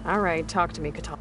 All right, talk to me, Katal.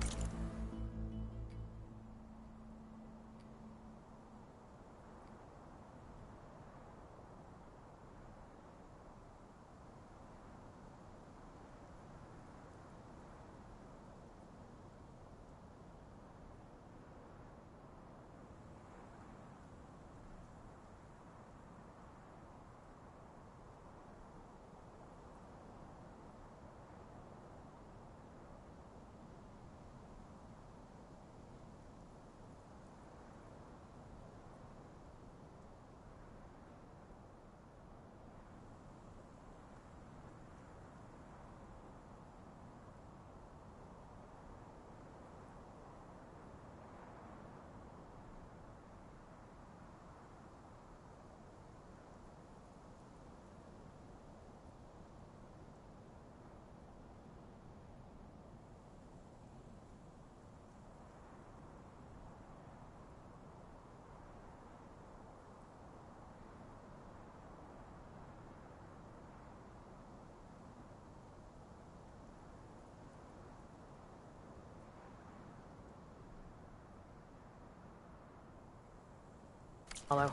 Hello.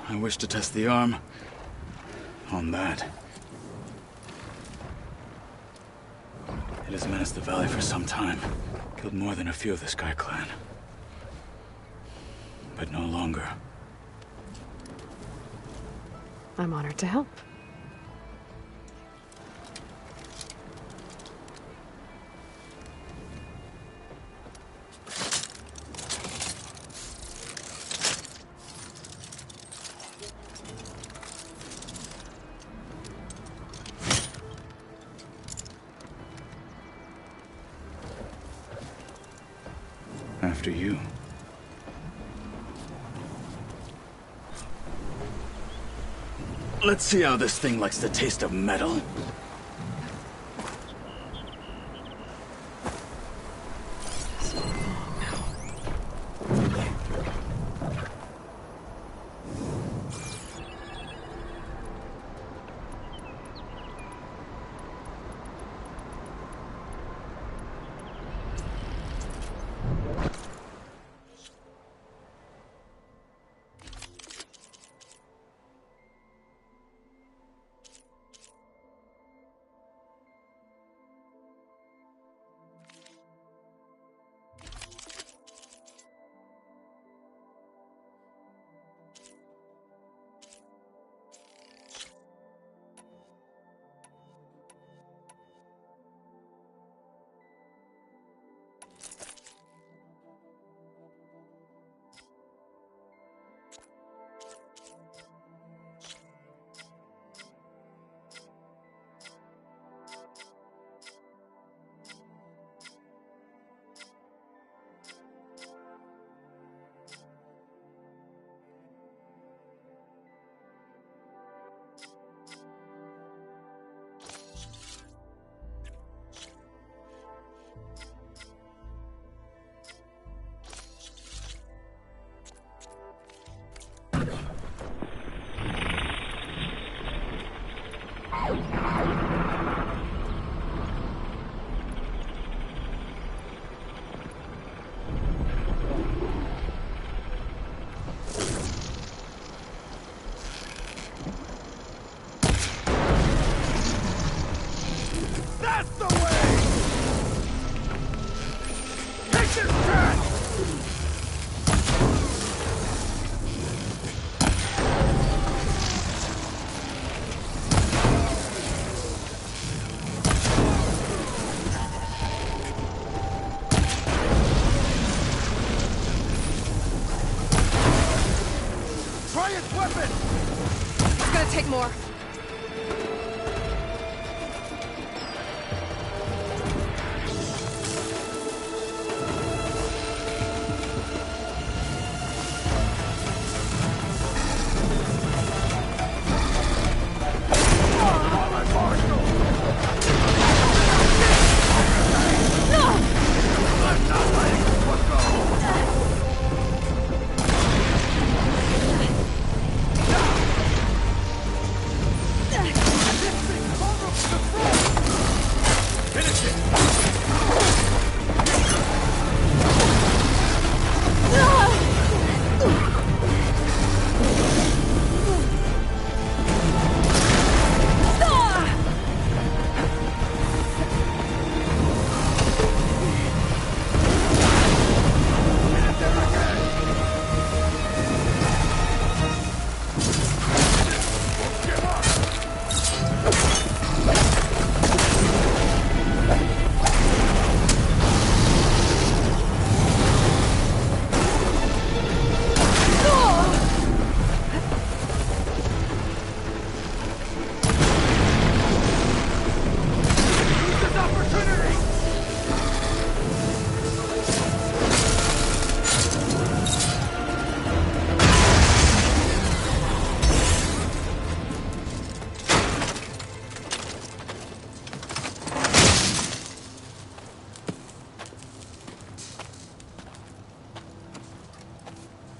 I wish to test the arm on that. It has menaced the valley for some time. Killed more than a few of the Sky Clan. But no longer. I'm honored to help. After you. Let's see how this thing likes the taste of metal. Take more.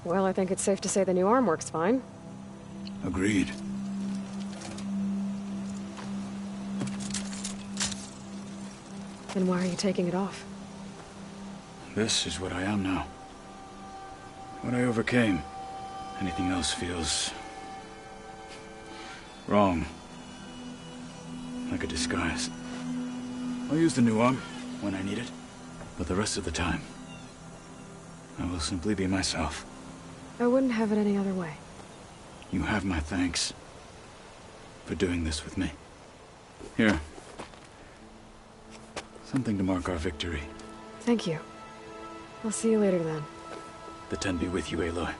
Well, I think it's safe to say the new arm works fine. Agreed. Then why are you taking it off? This is what I am now. What I overcame. Anything else feels... wrong. Like a disguise. I'll use the new arm when I need it, but the rest of the time, I will simply be myself. I wouldn't have it any other way. You have my thanks for doing this with me. Here. Something to mark our victory. Thank you. I'll see you later then. The Ten be with you, Aloy.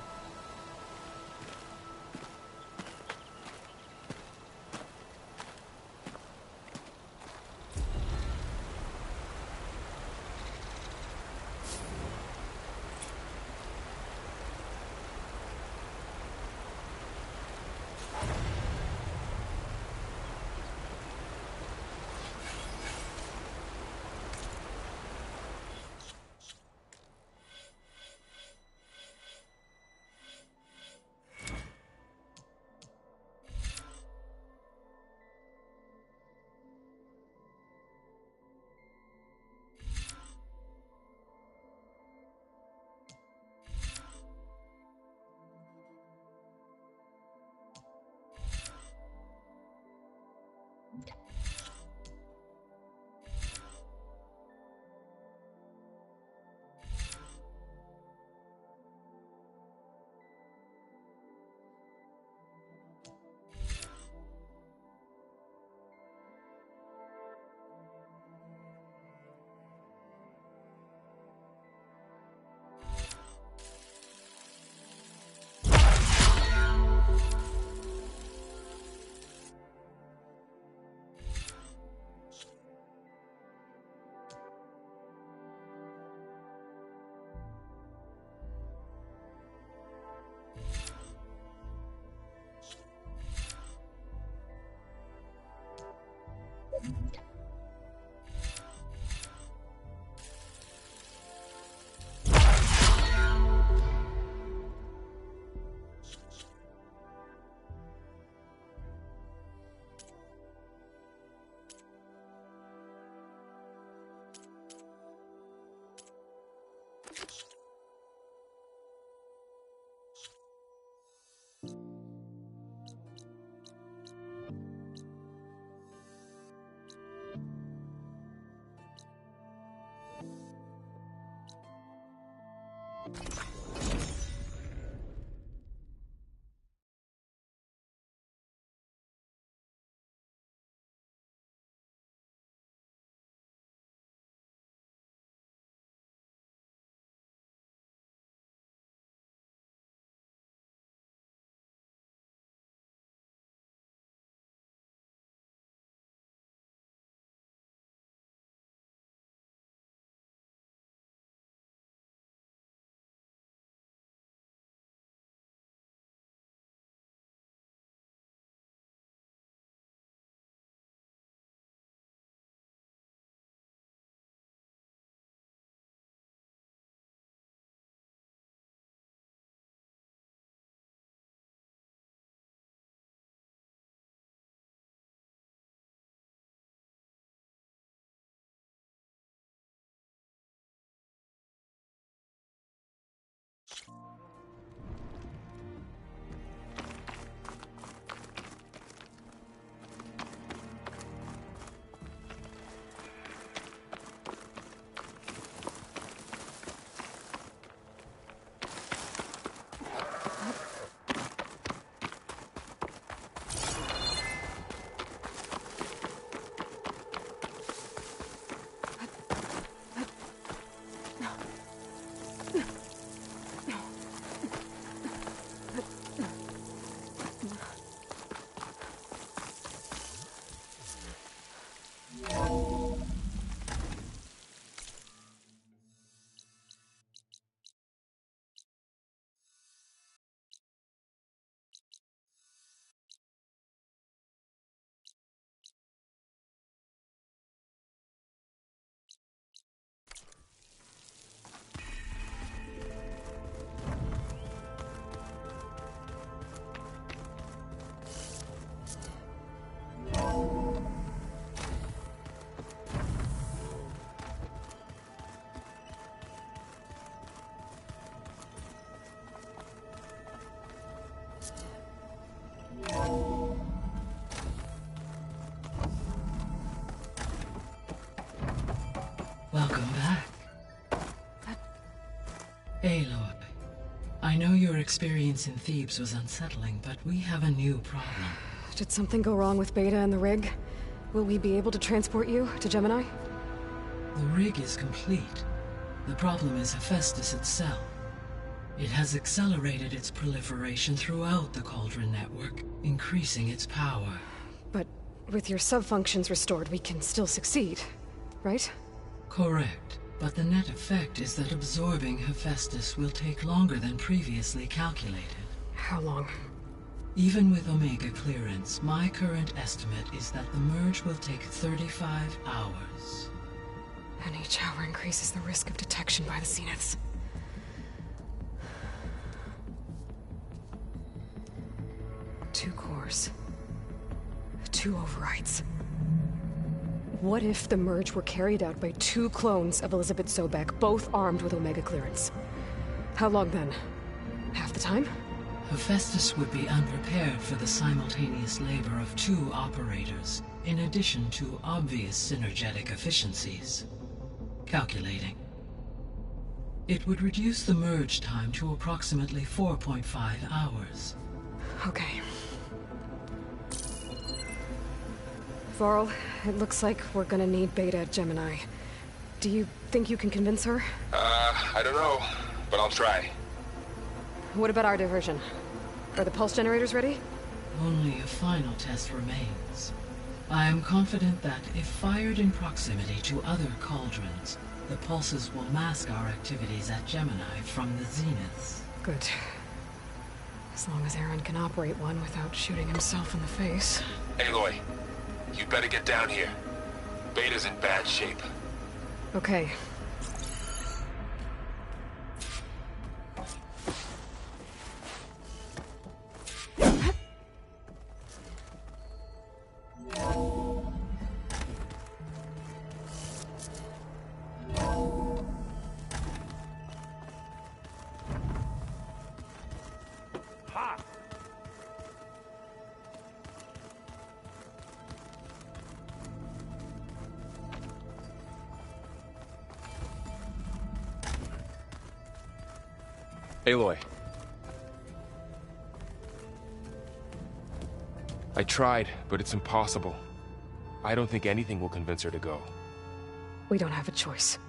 Welcome back. Aloy, I know your experience in Thebes was unsettling, but we have a new problem. Did something go wrong with Beta and the rig? Will we be able to transport you to Gemini? The rig is complete. The problem is Hephaestus itself. It has accelerated its proliferation throughout the Cauldron network, increasing its power. But with your sub-functions restored, we can still succeed, right? Correct. But the net effect is that absorbing Hephaestus will take longer than previously calculated. How long? Even with Omega clearance, my current estimate is that the merge will take 35 hours. And each hour increases the risk of detection by the Zeniths. Two cores. Two overrides. What if the merge were carried out by two clones of Elizabeth Sobek, both armed with Omega clearance? How long then? Half the time? Hephaestus would be unprepared for the simultaneous labor of two operators, in addition to obvious synergetic efficiencies. Calculating. It would reduce the merge time to approximately 4.5 hours. Okay. Varl, it looks like we're gonna need Beta at Gemini. Do you think you can convince her? I don't know, but I'll try. What about our diversion? Are the pulse generators ready? Only a final test remains. I am confident that if fired in proximity to other cauldrons, the pulses will mask our activities at Gemini from the Zeniths. Good. As long as Aaron can operate one without shooting himself in the face. Aloy, you better get down here. Beta's in bad shape. Okay. Aloy. I tried, but it's impossible. I don't think anything will convince her to go. We don't have a choice.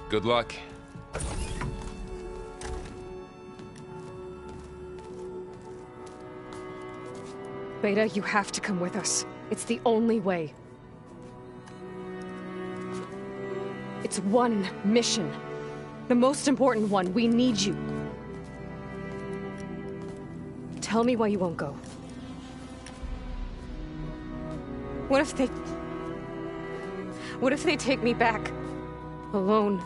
Good luck. Beta, you have to come with us. It's the only way. It's one mission. The most important one. We need you. Tell me why you won't go. What if they take me back? Alone.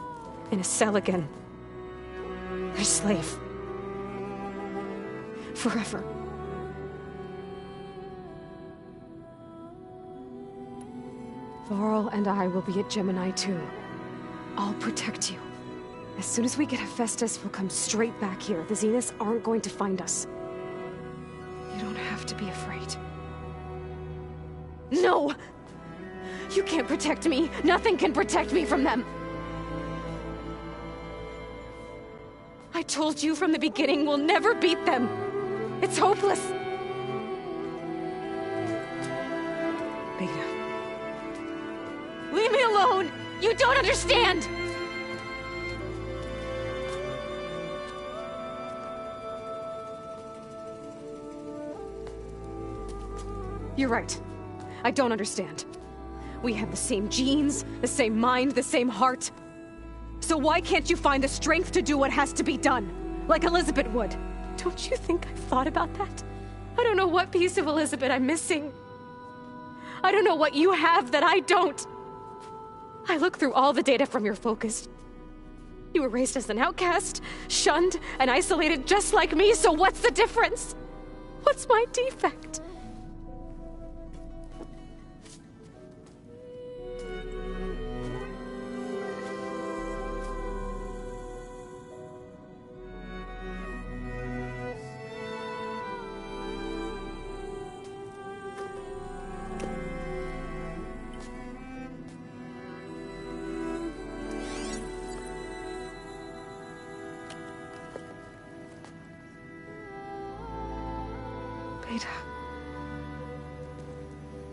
In a cell again. A slave. Forever. Varl and I will be at Gemini too. I'll protect you. As soon as we get Hephaestus, we'll come straight back here. The Zeniths aren't going to find us. You don't have to be afraid. No! You can't protect me. Nothing can protect me from them. I told you from the beginning we'll never beat them. It's hopeless. Beta. Leave me alone! You don't understand! You're right. I don't understand. We have the same genes, the same mind, the same heart. So why can't you find the strength to do what has to be done? Like Elizabeth would. Don't you think I've thought about that? I don't know what piece of Elizabeth I'm missing. I don't know what you have that I don't. I look through all the data from your focus. You were raised as an outcast, shunned, and isolated just like me, so what's the difference? What's my defect? Beta.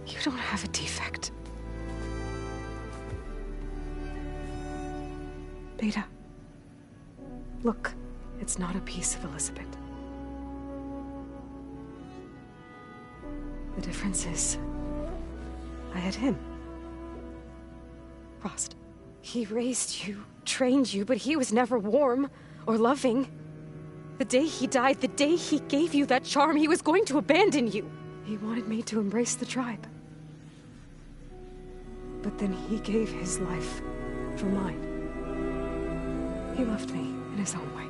You don't have a defect. Beta. Look, it's not a piece of Elizabeth. The difference is, I had him. Frost. He raised you, trained you, but he was never warm or loving. The day he died, the day he gave you that charm, he was going to abandon you. He wanted me to embrace the tribe. But then he gave his life for mine. He loved me in his own way.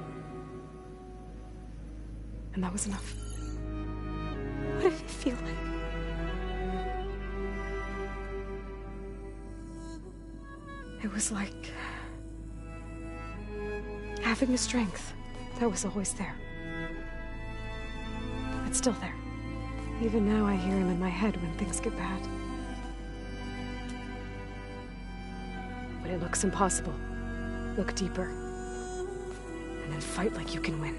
And that was enough. What did it feel like? It was like having a strength that was always there. It's still there. Even now I hear him in my head when things get bad. When it looks impossible, look deeper. And then fight like you can win.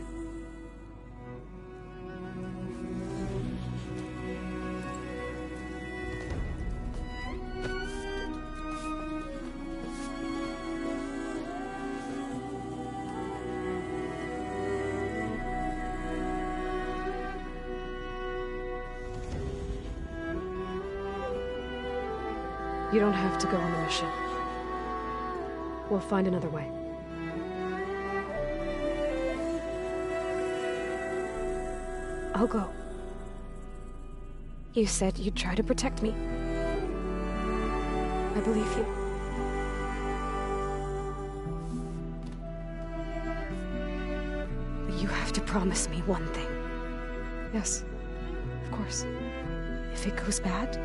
You don't have to go on the mission. We'll find another way. I'll go. You said you'd try to protect me. I believe you. But you have to promise me one thing. Yes, of course. If it goes bad,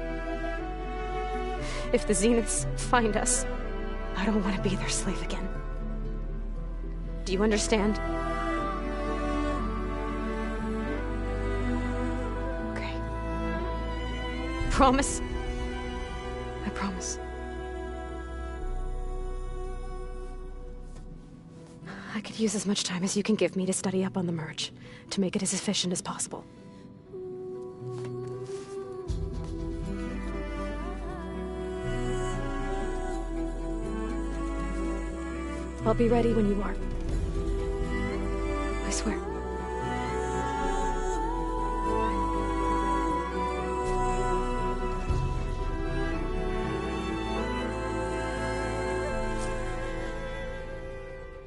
if the Zeniths find us, I don't want to be their slave again. Do you understand? Okay. Promise? I promise. I could use as much time as you can give me to study up on the merge, to make it as efficient as possible. I'll be ready when you are. I swear.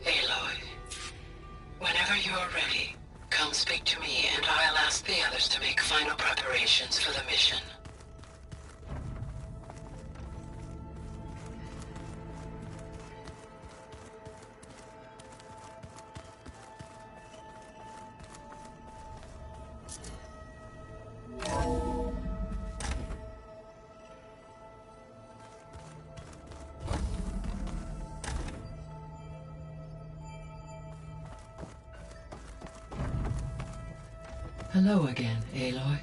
Aloy, whenever you're ready, come speak to me and I'll ask the others to make final preparations for the mission. Hello again, Aloy.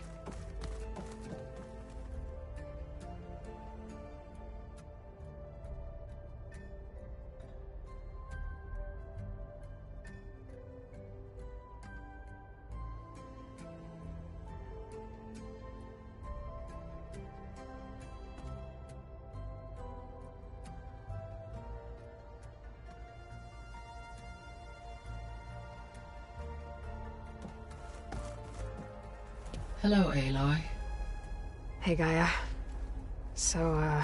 Hello, Aloy. Hey, Gaia. So,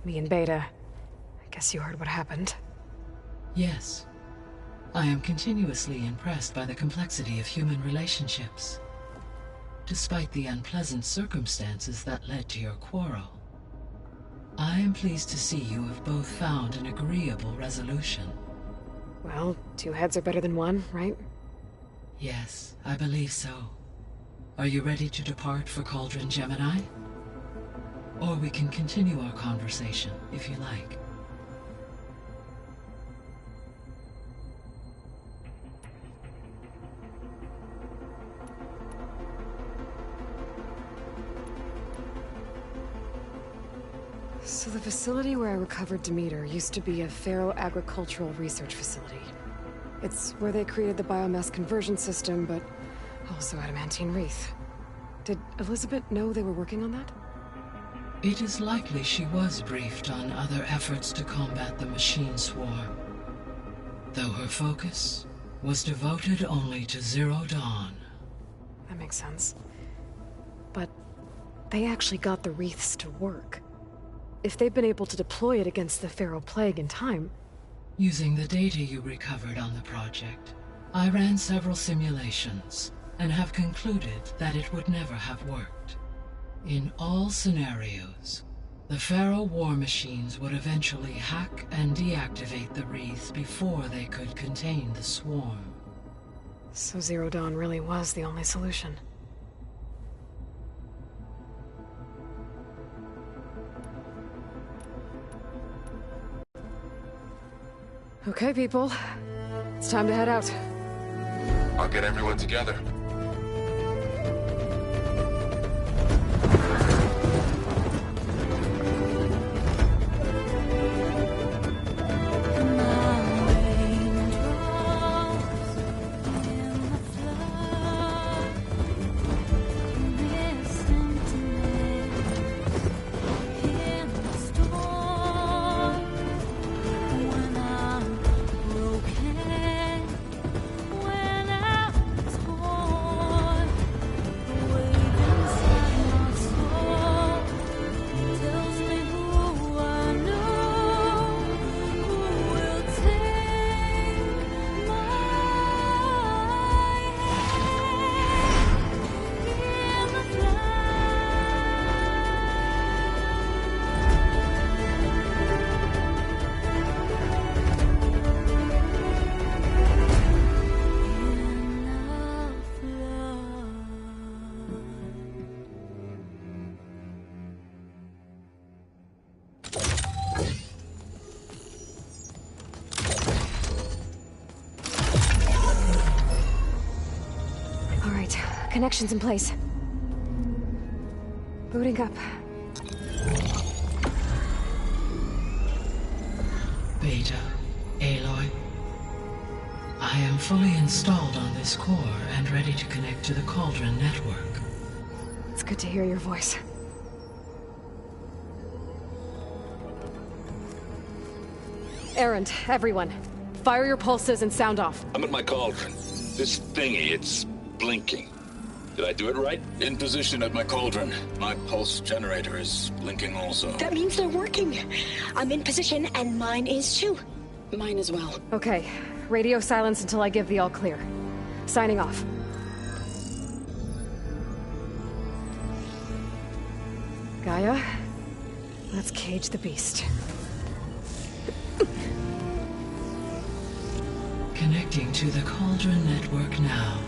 me and Beta, I guess you heard what happened. Yes. I am continuously impressed by the complexity of human relationships. Despite the unpleasant circumstances that led to your quarrel, I am pleased to see you have both found an agreeable resolution. Well, two heads are better than one, right? Yes, I believe so. Are you ready to depart for Cauldron Gemini? Or we can continue our conversation, if you like. So the facility where I recovered Demeter used to be a ferro-agricultural research facility. It's where they created the biomass conversion system, but also adamantine wreath. Did Elizabeth know they were working on that? It is likely she was briefed on other efforts to combat the machine swarm, though her focus was devoted only to Zero Dawn. That makes sense. But they actually got the wreaths to work. If they've been able to deploy it against the Pharaoh Plague in time... Using the data you recovered on the project, I ran several simulations and have concluded that it would never have worked. In all scenarios, the Pharaoh war machines would eventually hack and deactivate the wreaths before they could contain the swarm. So Zero Dawn really was the only solution. Okay, people. It's time to head out. I'll get everyone together. Connections in place. Booting up. Beta, Aloy. I am fully installed on this core and ready to connect to the Cauldron network. It's good to hear your voice. Errand, everyone. Fire your pulses and sound off. I'm at my cauldron. This thingy, it's blinking. Did I do it right? In position at my cauldron. My pulse generator is blinking also. That means they're working. I'm in position, and mine is too. Mine as well. Okay. Radio silence until I give the all clear. Signing off. Gaia, let's cage the beast. Connecting to the Cauldron network now.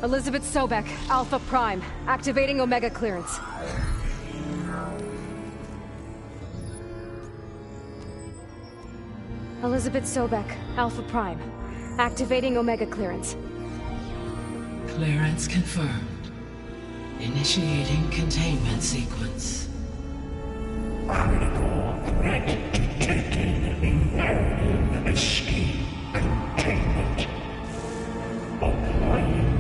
Elizabeth Sobek, Alpha Prime, activating Omega clearance. Elizabeth Sobek, Alpha Prime, activating Omega clearance. Clearance confirmed. Initiating containment sequence. Critical threat detected. Imperative escape containment. Applying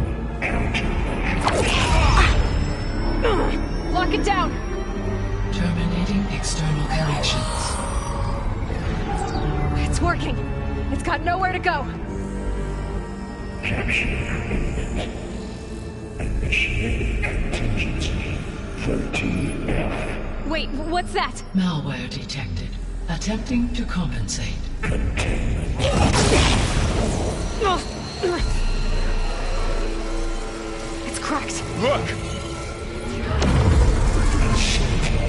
Lock it down! Terminating external connections. It's working! It's got nowhere to go! Capture imminent. Initiate contingency 13F. Wait, what's that? Malware detected. Attempting to compensate. Containment. It's cracked. Look!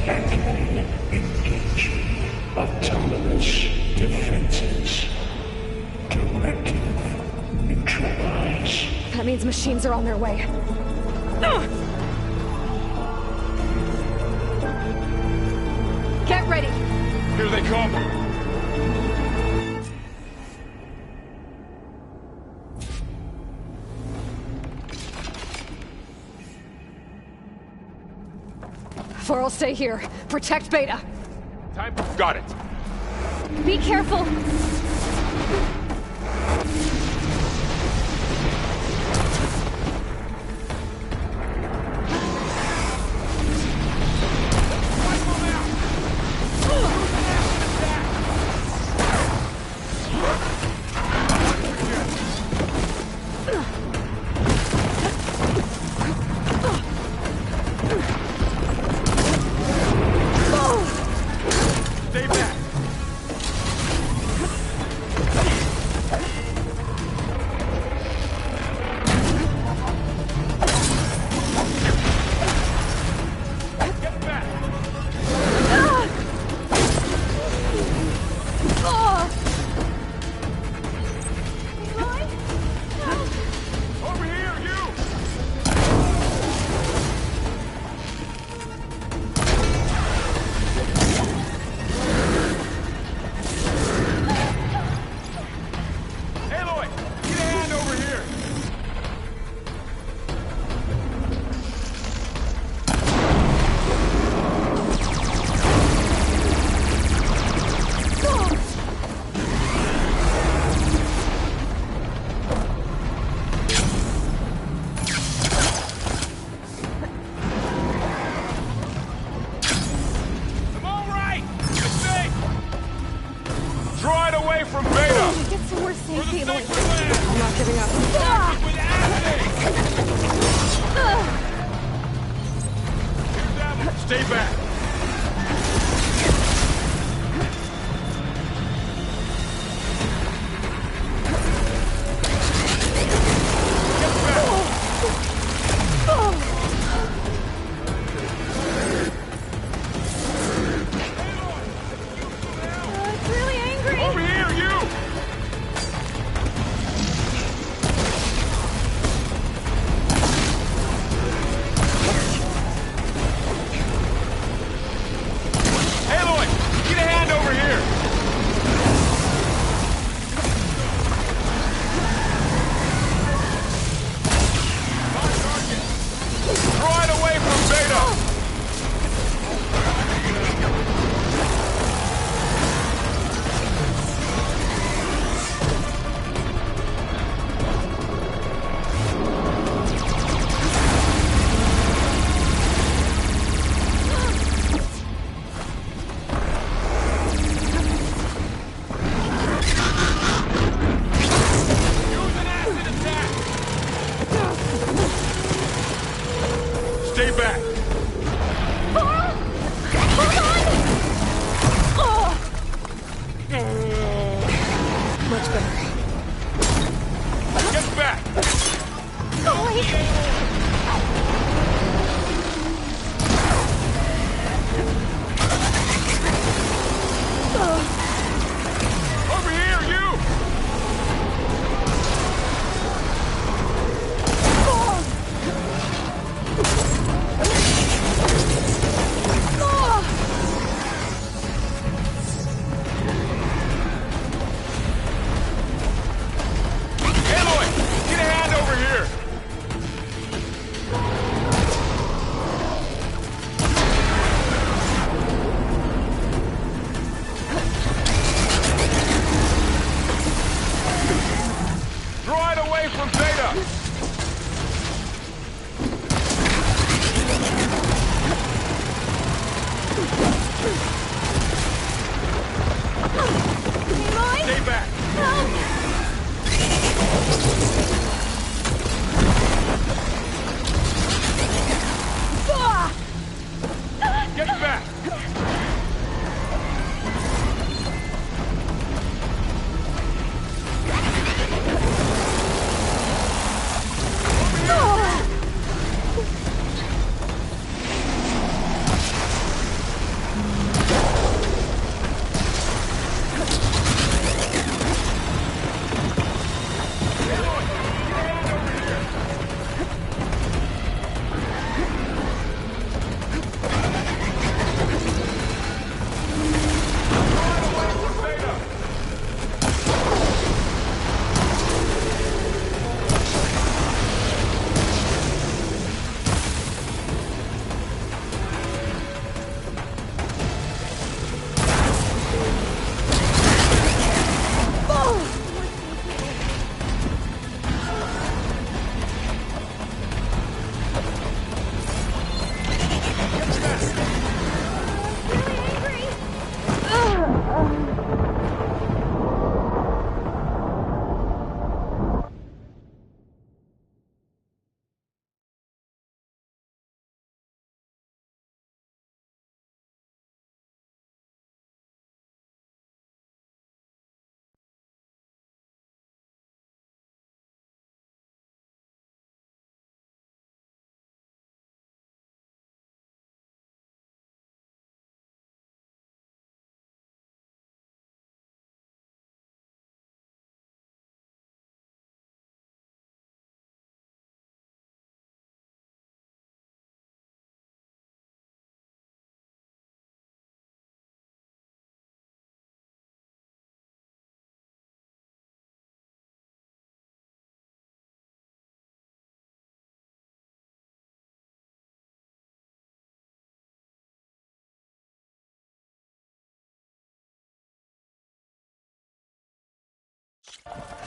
Activated. Engaging. Autonomous defenses. Directive. Neutralize. That means machines are on their way. Get ready! Here they come! For'll stay here. Protect Beta. Time. Got it. Be careful! Aloy, I'm not giving up. Stay back! It's really angry! Over here, you! Aloy! Get a hand over here! On target! Throw it away from Beta! Use an acid attack! Stay back! Much better. Get back! Over here, you! Aloy! Get a hand over here! Throw it away from Beta! Stay back! Get back!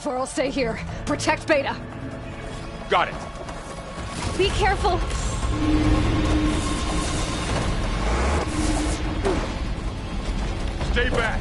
Varl, stay here. Protect Beta. Got it. Be careful. Stay back.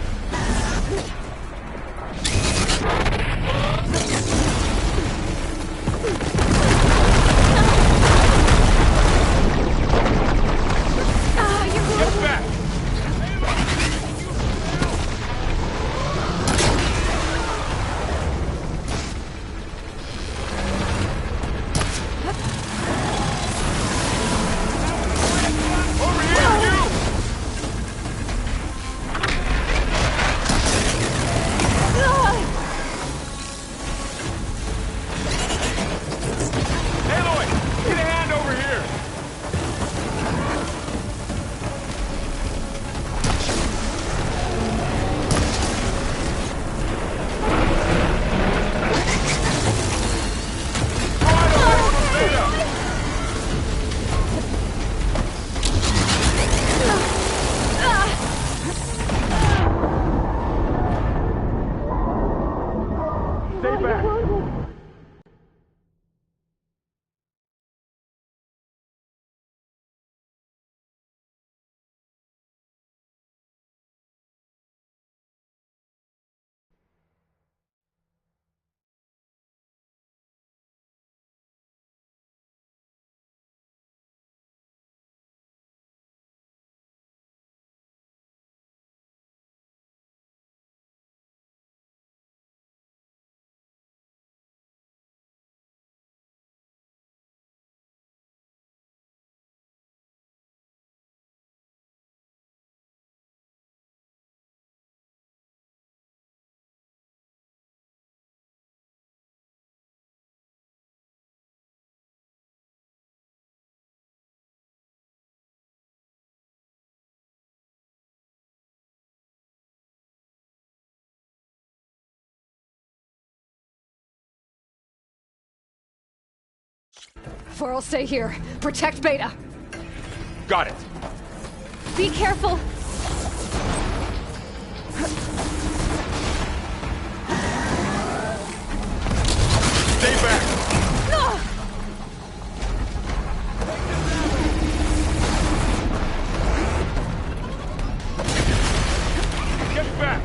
For I'll stay here. Protect Beta. Got it. Be careful. Stay back! Get back!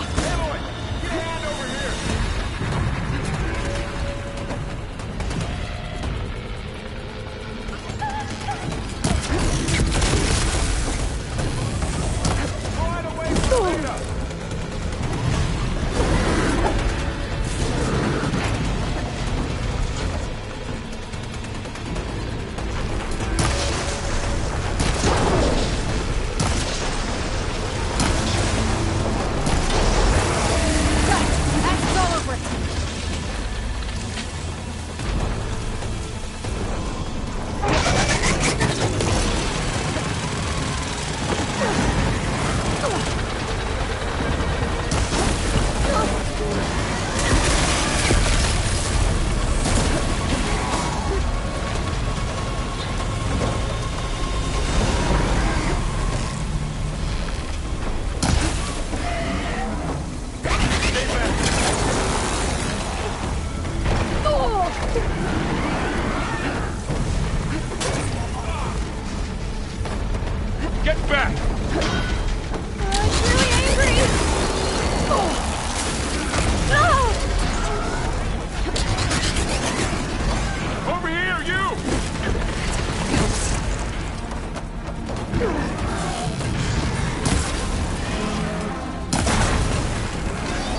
Over here, you! Aloy, get a hand over here! Right away from Beta! That's all over it. Get back! I'm really angry. Over here, you!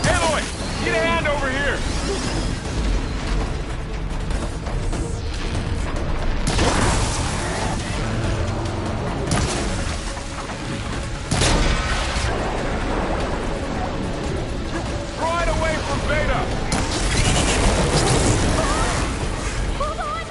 Aloy, get a hand over here! Right away from Beta! Hold on.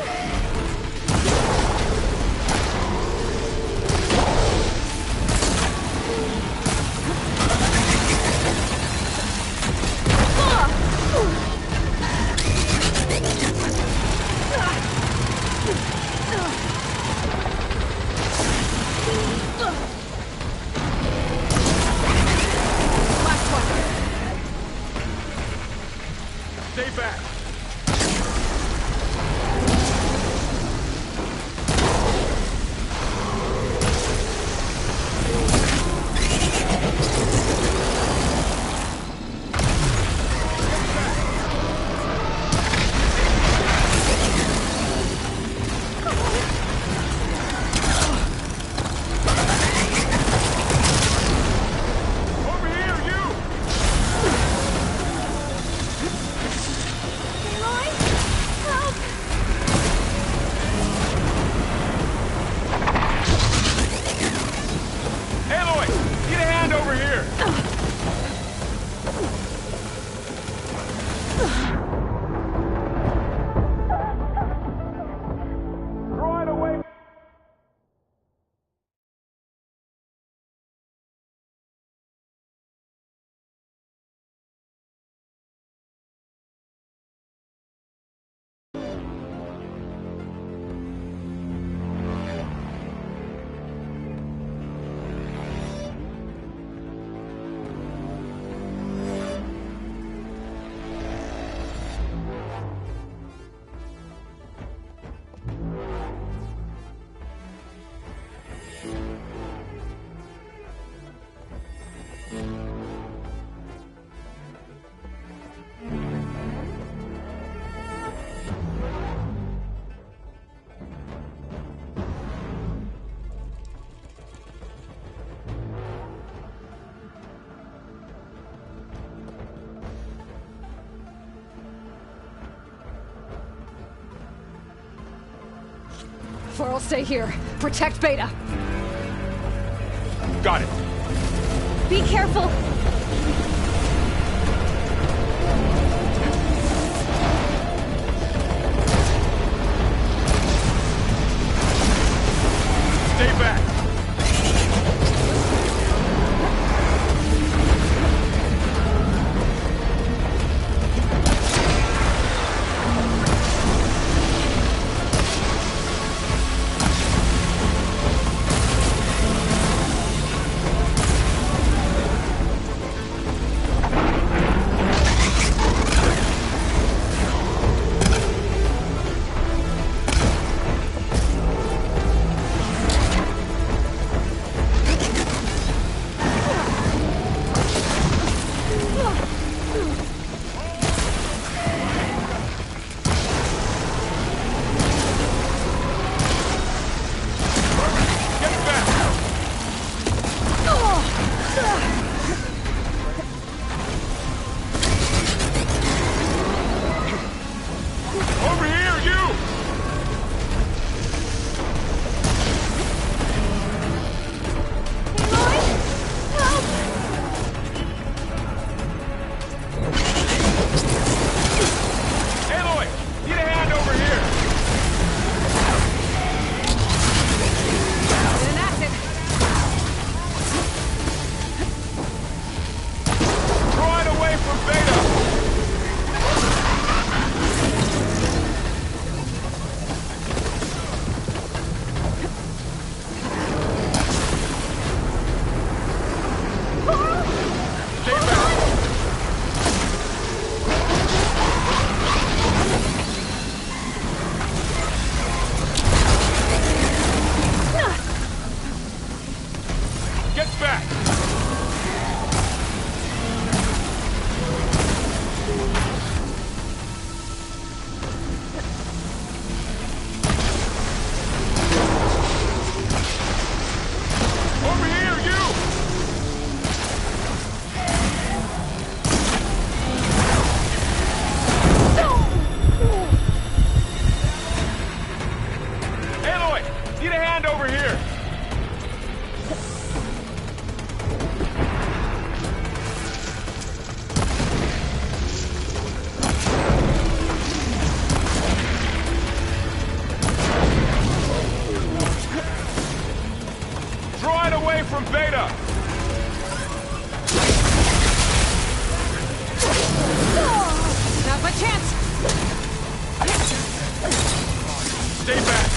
Last one. Stay back! Over here, you! Aloy, help! Aloy, get a hand over here! Right away! For I'll stay here. Protect Beta. Got it. Be careful. Need a hand over here! Draw it away from Beta! Now's my chance! Stay back!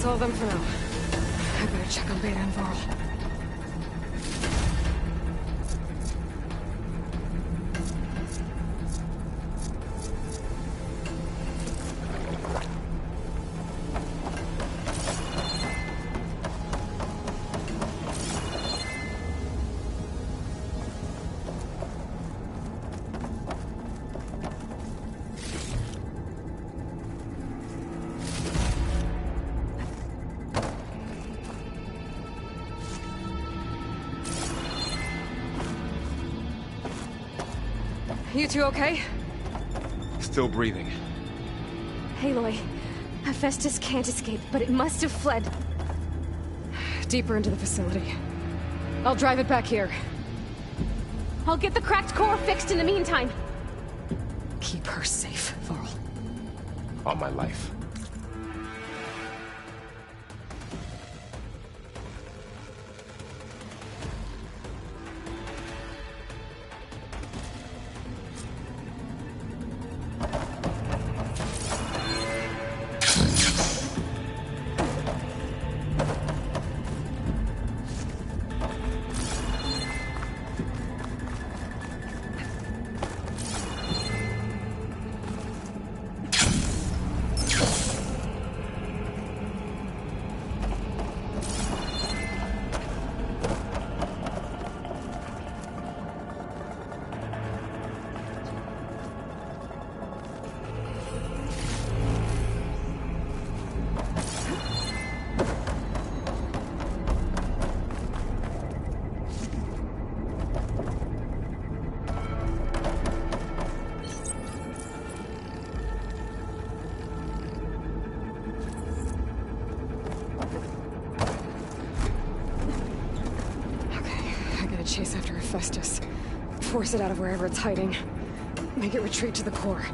All them for now. I better check on Beta and Varl. You two okay? Still breathing. Aloy, Hephaestus can't escape, but it must have fled. Deeper into the facility. I'll drive it back here. I'll get the cracked core fixed in the meantime. Keep her safe, Varl. On my life. Chase after Hephaestus. Force it out of wherever it's hiding. Make it retreat to the core.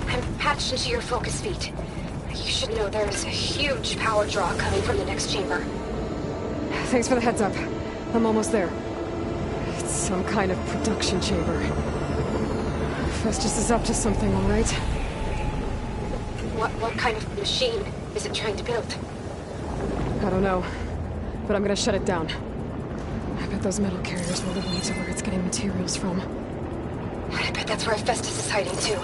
I'm patched into your focus feed. You should know there's a huge power draw coming from the next chamber. Thanks for the heads up. I'm almost there. It's some kind of production chamber. Festus is up to something, all right? What kind of machine is it trying to build? I don't know, but I'm gonna shut it down. I bet those metal carriers will lead me to where it's getting materials from. I bet that's where Hephaestus is hiding too.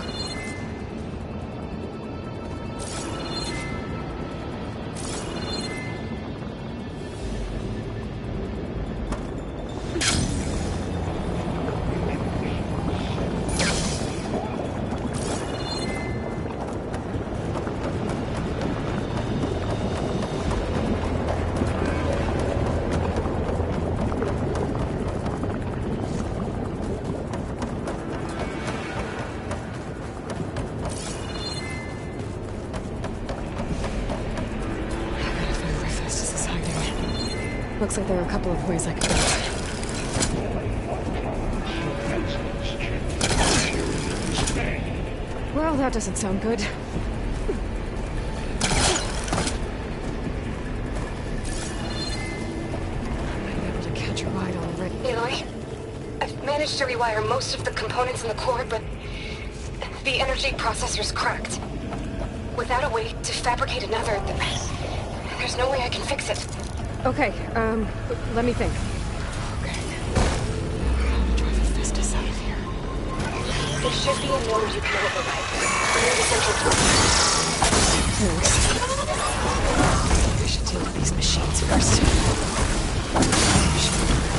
Looks like there are a couple of ways I could go. Well, that doesn't sound good. I might be able to catch a ride on the red. Aloy, I've managed to rewire most of the components in the core, but the energy processor's cracked. Without a way to fabricate another, there's no way I can fix it. Okay, let me think. Okay. How to drive Hephaestus out of here? There should be a node you can override near the central port. Thanks. I should deal with these machines first.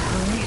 Hurry.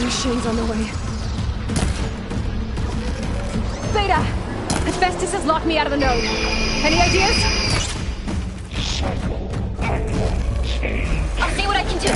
Machine's on the way. Beta! Hephaestus has locked me out of the node. Any ideas? I'll see what I can do.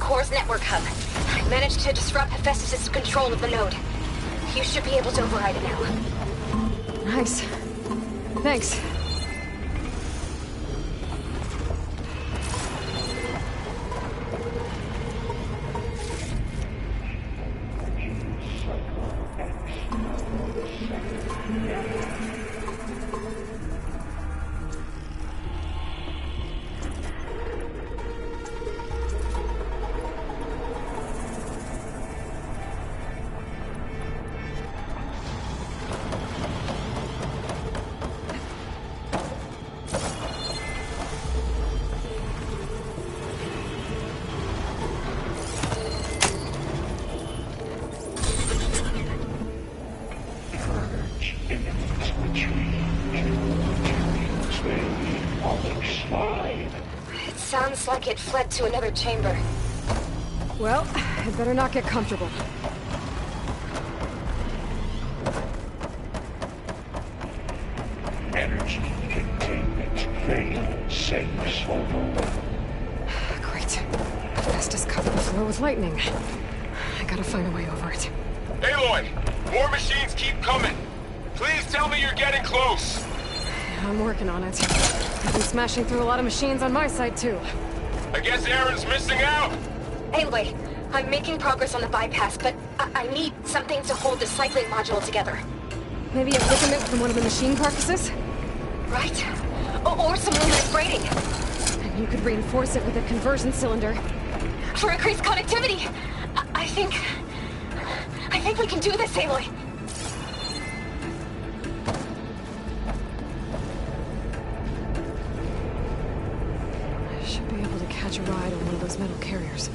core's network hub. I managed to disrupt Hephaestus' control of the node. You should be able to override it now. Nice. Thanks. It sounds like it fled to another chamber. Well, I'd better not get comfortable. Energy containment failed. Successful. Great. Festus covered the floor with lightning. I gotta find a way over it. Aloy! More machines keep coming! Please tell me you're getting close! I'm working on it. I've been smashing through a lot of machines on my side, too. I guess Aaron's missing out! Anyway, I'm making progress on the bypass, but I need something to hold the cycling module together. Maybe a ligament from one of the machine carcasses? Right? Or some luminous braiding. And you could reinforce it with a conversion cylinder. For increased connectivity! I think we can do this, Aloy. I should be able to catch a ride on one of those metal carriers.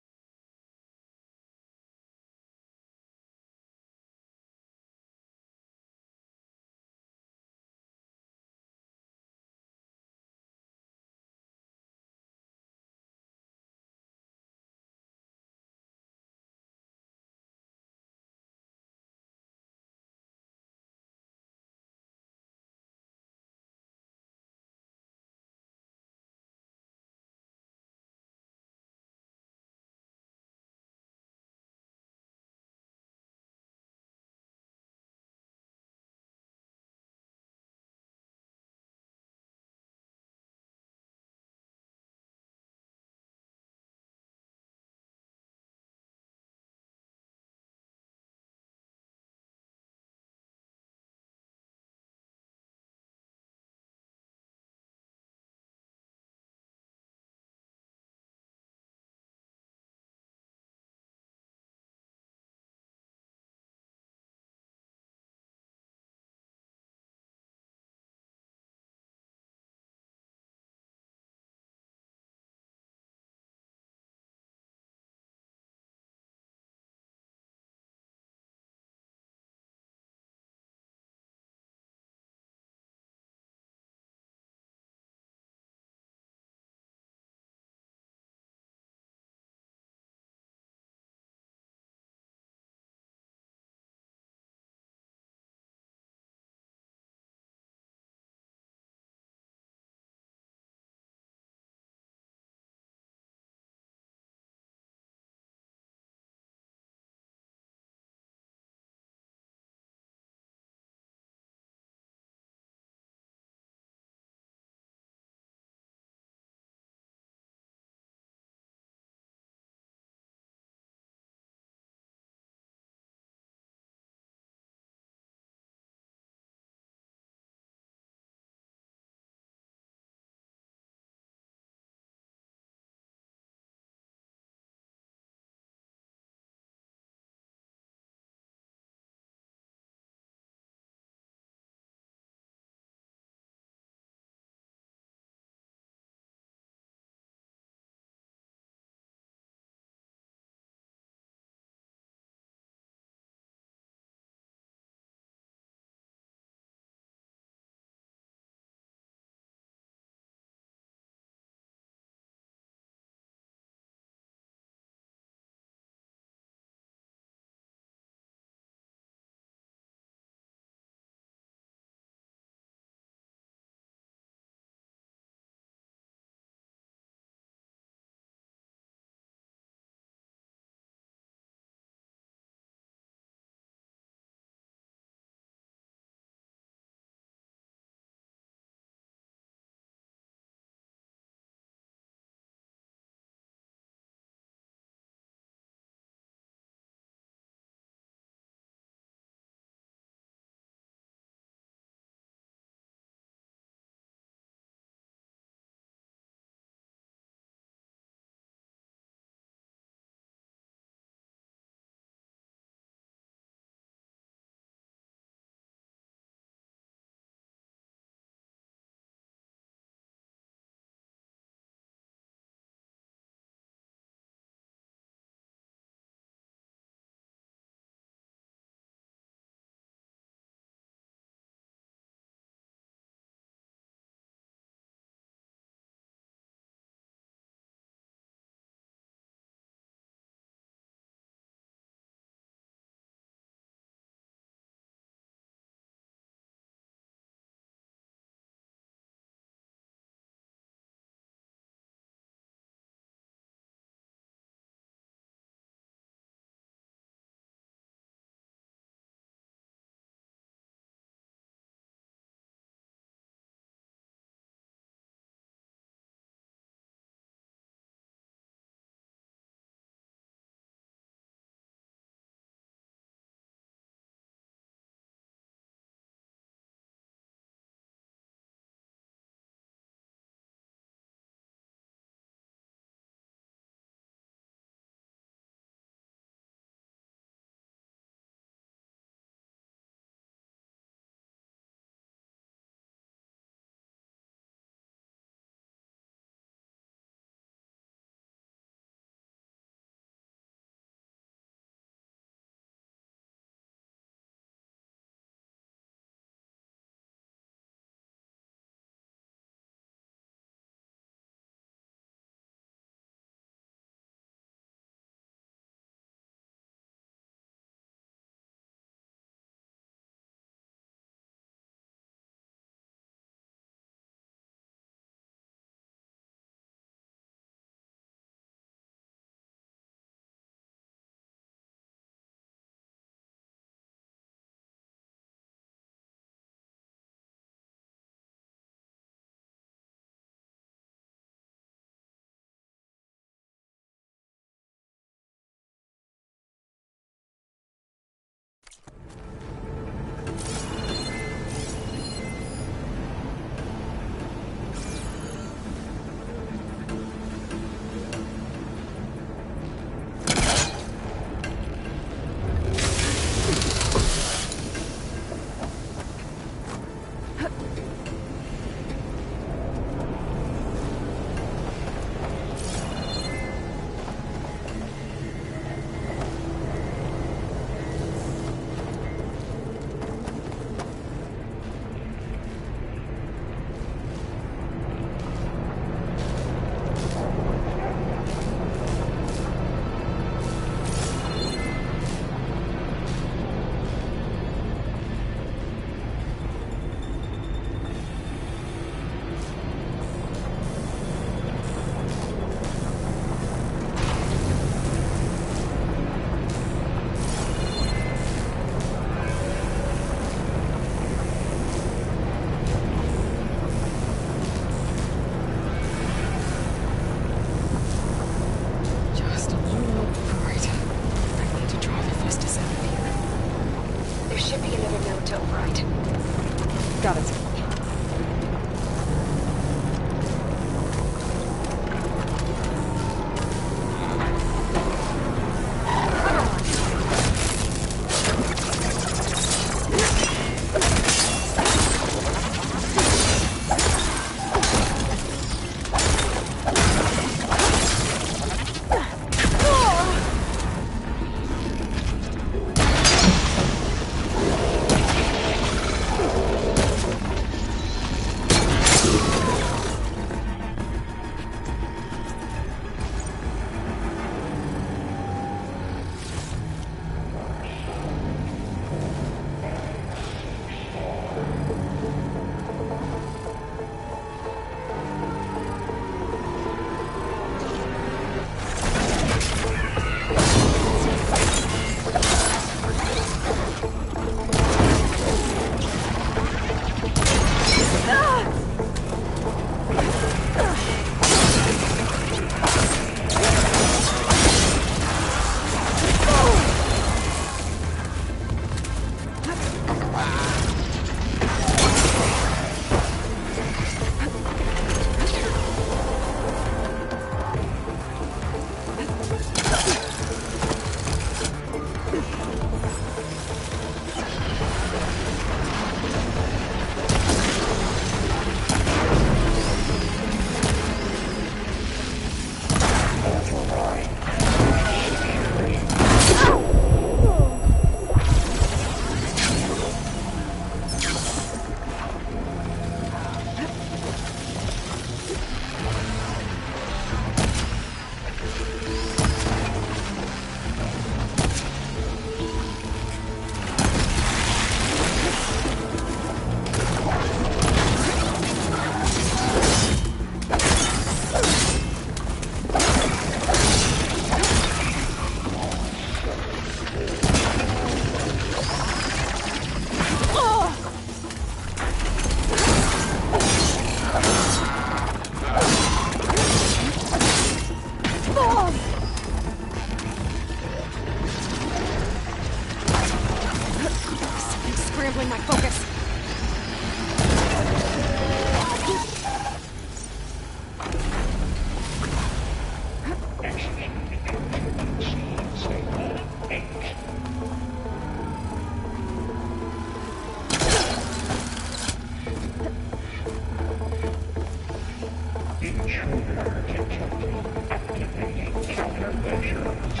Intruder detected. Activating countermeasures.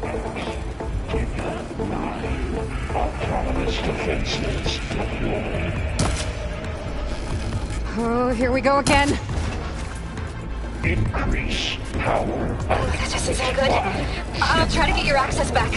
X. Autonomous defenses deployed. Oh, here we go again. Increase power. That doesn't sound good. I'll try to get your access back.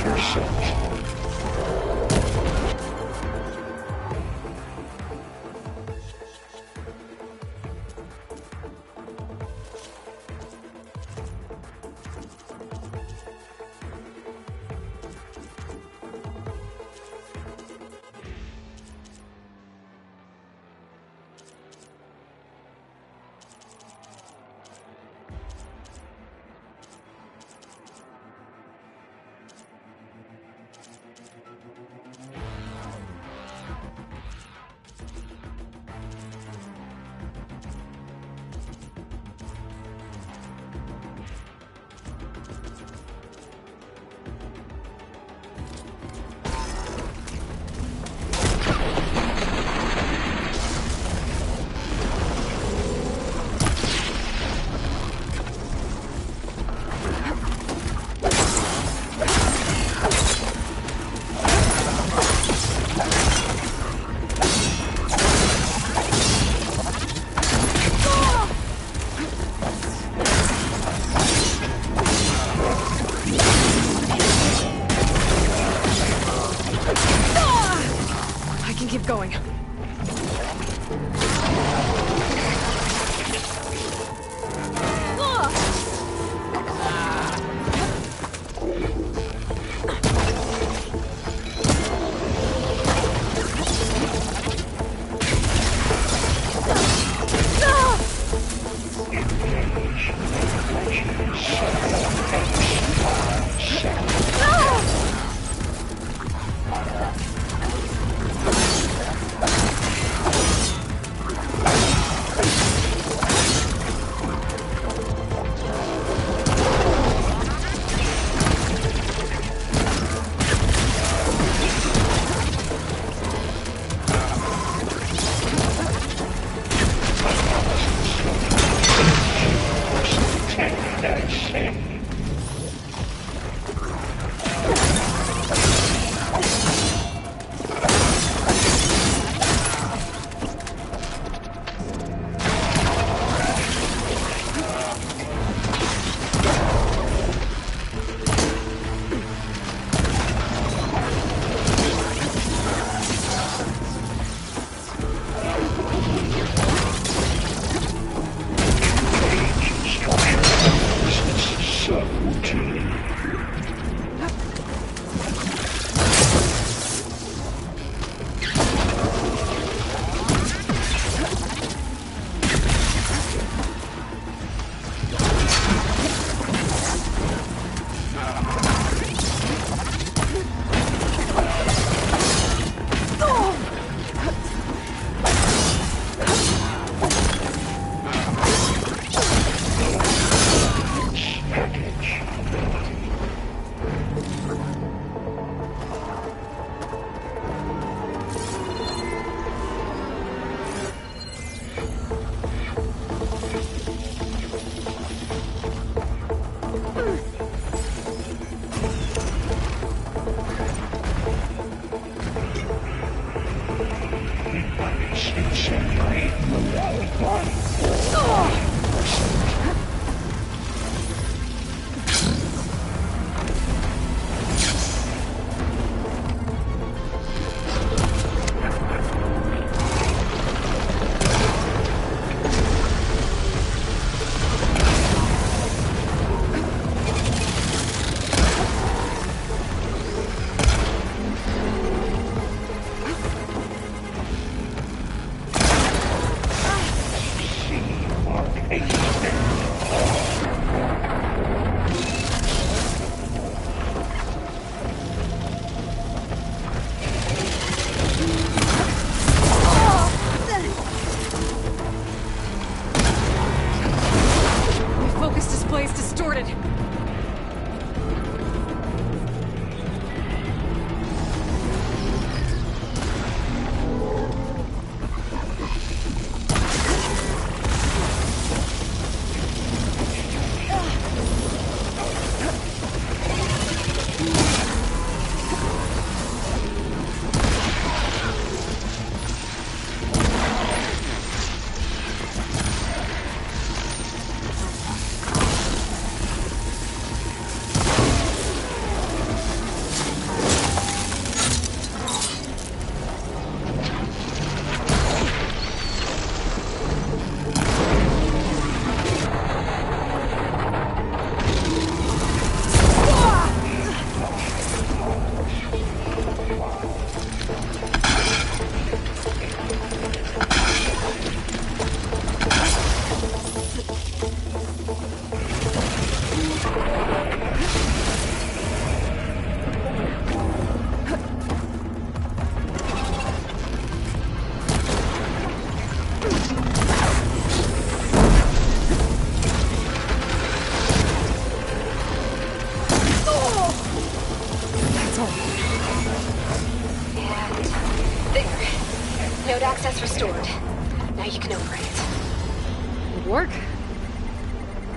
Work?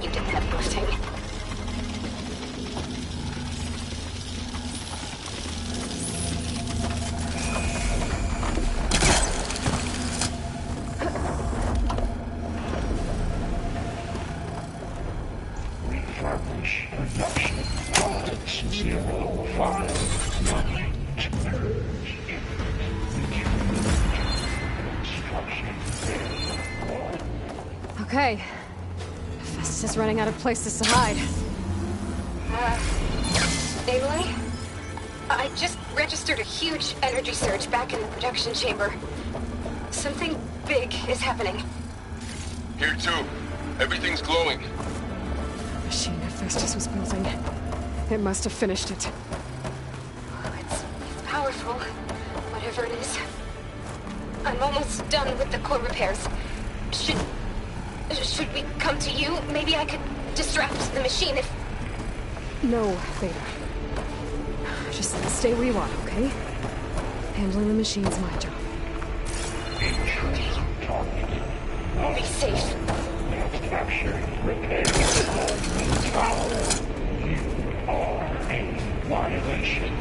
You did the heavy lifting. Refurbish production products 059 to merge. Construction failure. Okay. Festus is running out of places to hide. Aloy? I just registered a huge energy surge back in the production chamber. Something big is happening. Here too. Everything's glowing. The machine that Festus was building. It must have finished it. It's powerful, whatever it is. I'm almost done with the core repairs. Should we come to you? Maybe I could distract the machine if... No, Beta. Just stay where you are, okay? Handling the machine's my job. Intrusion targeted. Be safe. Capturing repair the tower. You are a violation.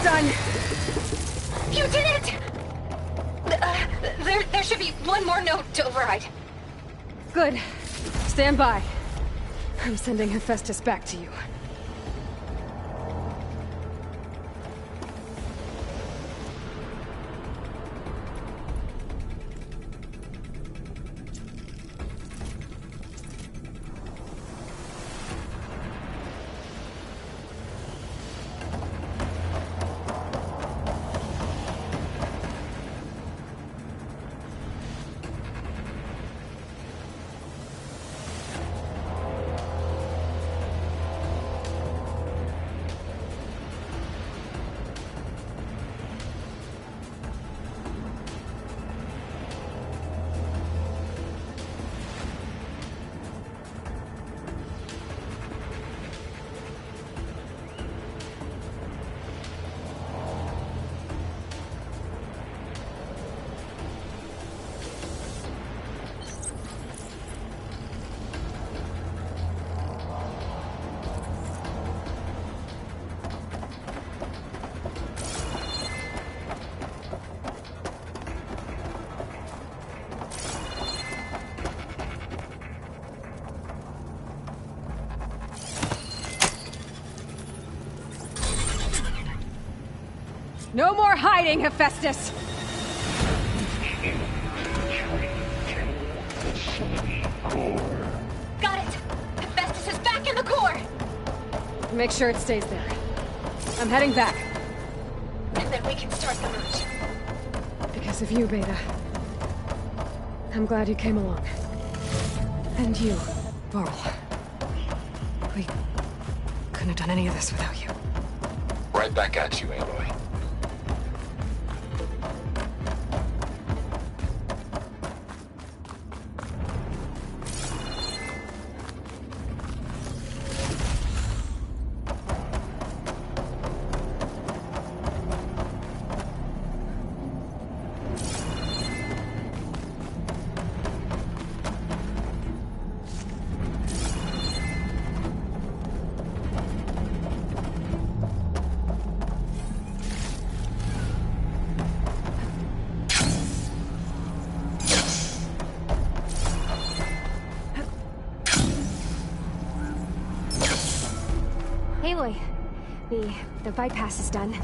done! You did it! There should be one more note to override. Good. Stand by. I'm sending Hephaestus back to you. No more hiding, Hephaestus! Got it! Hephaestus is back in the core! Make sure it stays there. I'm heading back. And then we can start the merge. Because of you, Beta. I'm glad you came along. And you, Varl. We couldn't have done any of this without you. Right back at you, Aloy. Aloy, the bypass is done.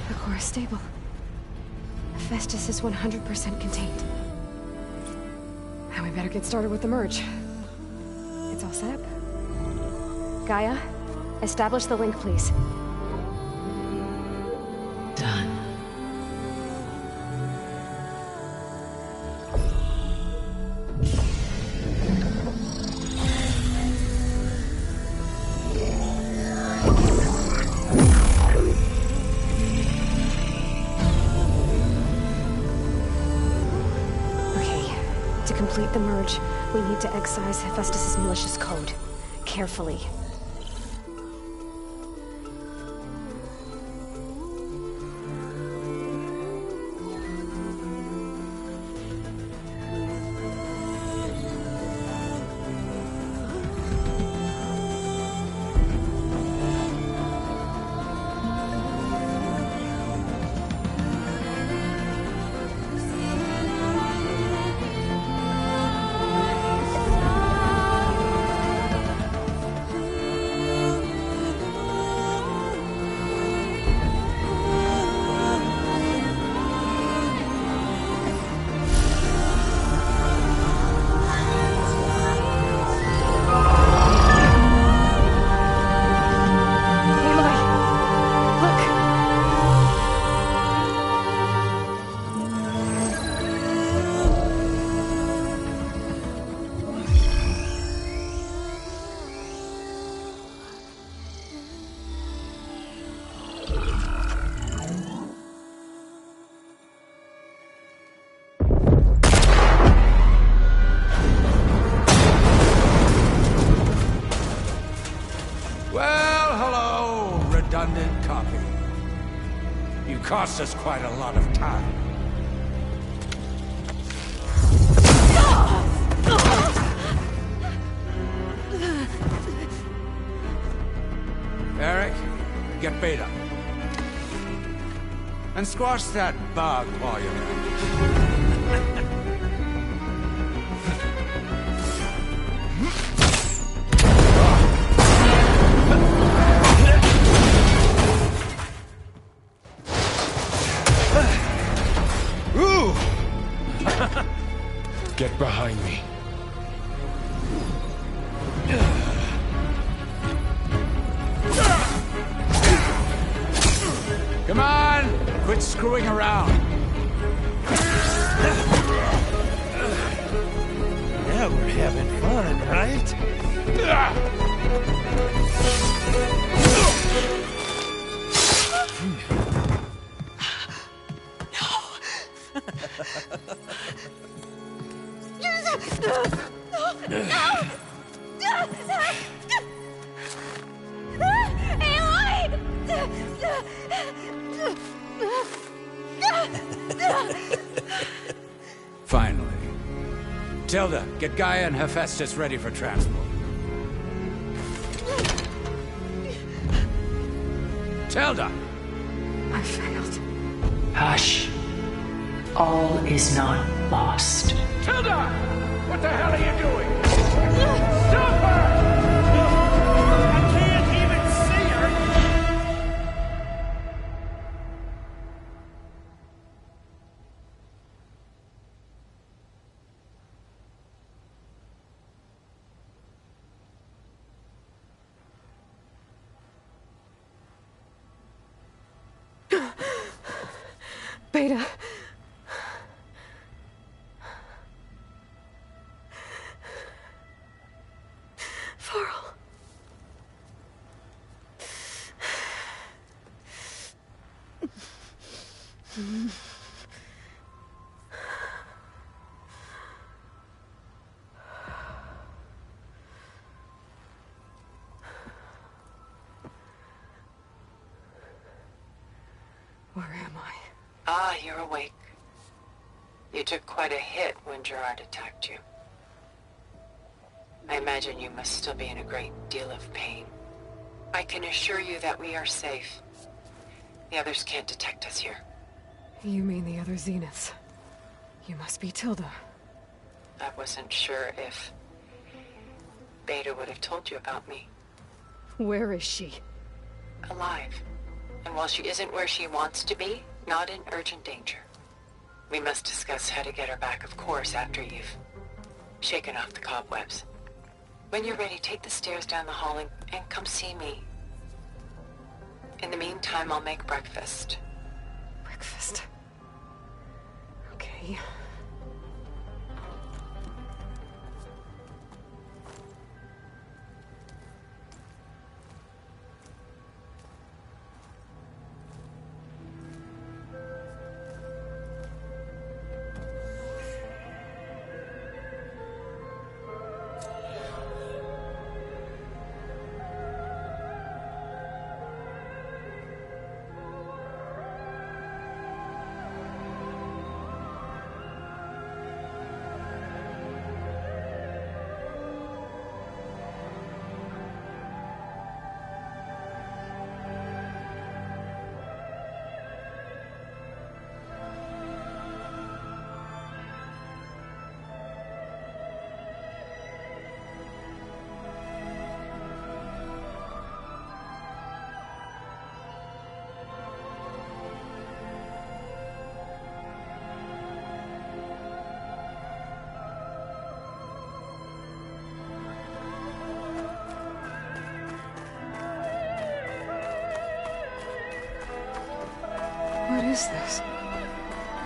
The core is stable. Hephaestus is 100% contained. Now we better get started with the merge. It's all set up. Gaia, establish the link, please. Done. To complete the merge, we need to excise Hephaestus' malicious code. Carefully. cost us quite a lot of time. Eric, get Beta. And squash that bug while you're at it. Get behind me. Come on! Quit screwing around. Now we're having fun, right? Finally. Tilda, get Gaia and Hephaestus ready for transport. Tilda! I failed. Hush. All is not lost. Tilda! What the hell are you doing? Stop her! I can't even see her! Beta. Varl. Where am I? Ah, you're awake. You took quite a hit when Gerard attacked you. I imagine you must still be in a great deal of pain. I can assure you that we are safe. The others can't detect us here. You mean the other Zeniths? You must be Tilda. I wasn't sure if Beta would have told you about me. Where is she? Alive. And while she isn't where she wants to be, not in urgent danger. We must discuss how to get her back, of course, after you've shaken off the cobwebs. When you're ready, take the stairs down the hall and come see me. In the meantime, I'll make breakfast. Breakfast. Okay. What is this?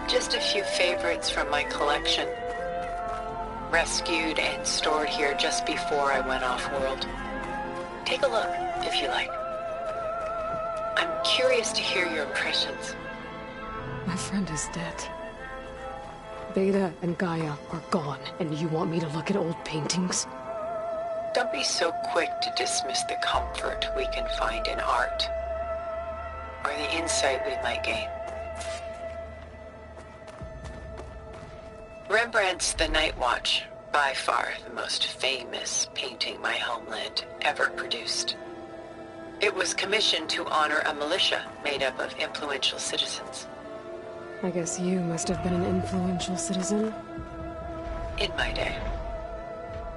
Just a few favorites from my collection. Rescued and stored here just before I went off-world. Take a look, if you like. I'm curious to hear your impressions. My friend is dead. Beta and Gaia are gone, and you want me to look at old paintings? Don't be so quick to dismiss the comfort we can find in art, or the insight we might gain. Rembrandt's The Night Watch, by far the most famous painting my homeland ever produced. It was commissioned to honor a militia made up of influential citizens. I guess you must have been an influential citizen. In my day.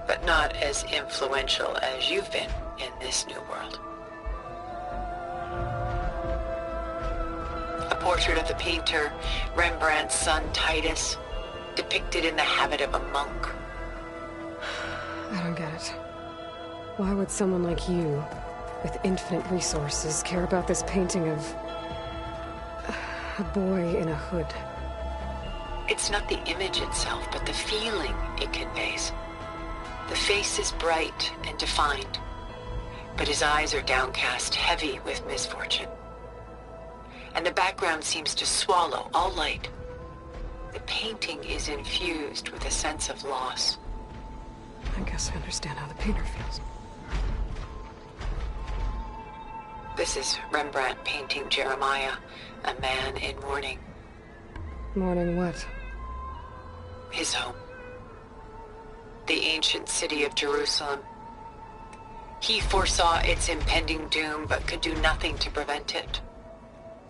But not as influential as you've been in this new world. A portrait of the painter, Rembrandt's son Titus, depicted in the habit of a monk. I don't get it. Why would someone like you, with infinite resources, care about this painting of a boy in a hood? It's not the image itself, but the feeling it conveys. The face is bright and defined, but his eyes are downcast, heavy with misfortune. And the background seems to swallow all light. The painting is infused with a sense of loss. I guess I understand how the painter feels. This is Rembrandt painting Jeremiah, a man in mourning. Mourning what? His home. The ancient city of Jerusalem. He foresaw its impending doom, but could do nothing to prevent it.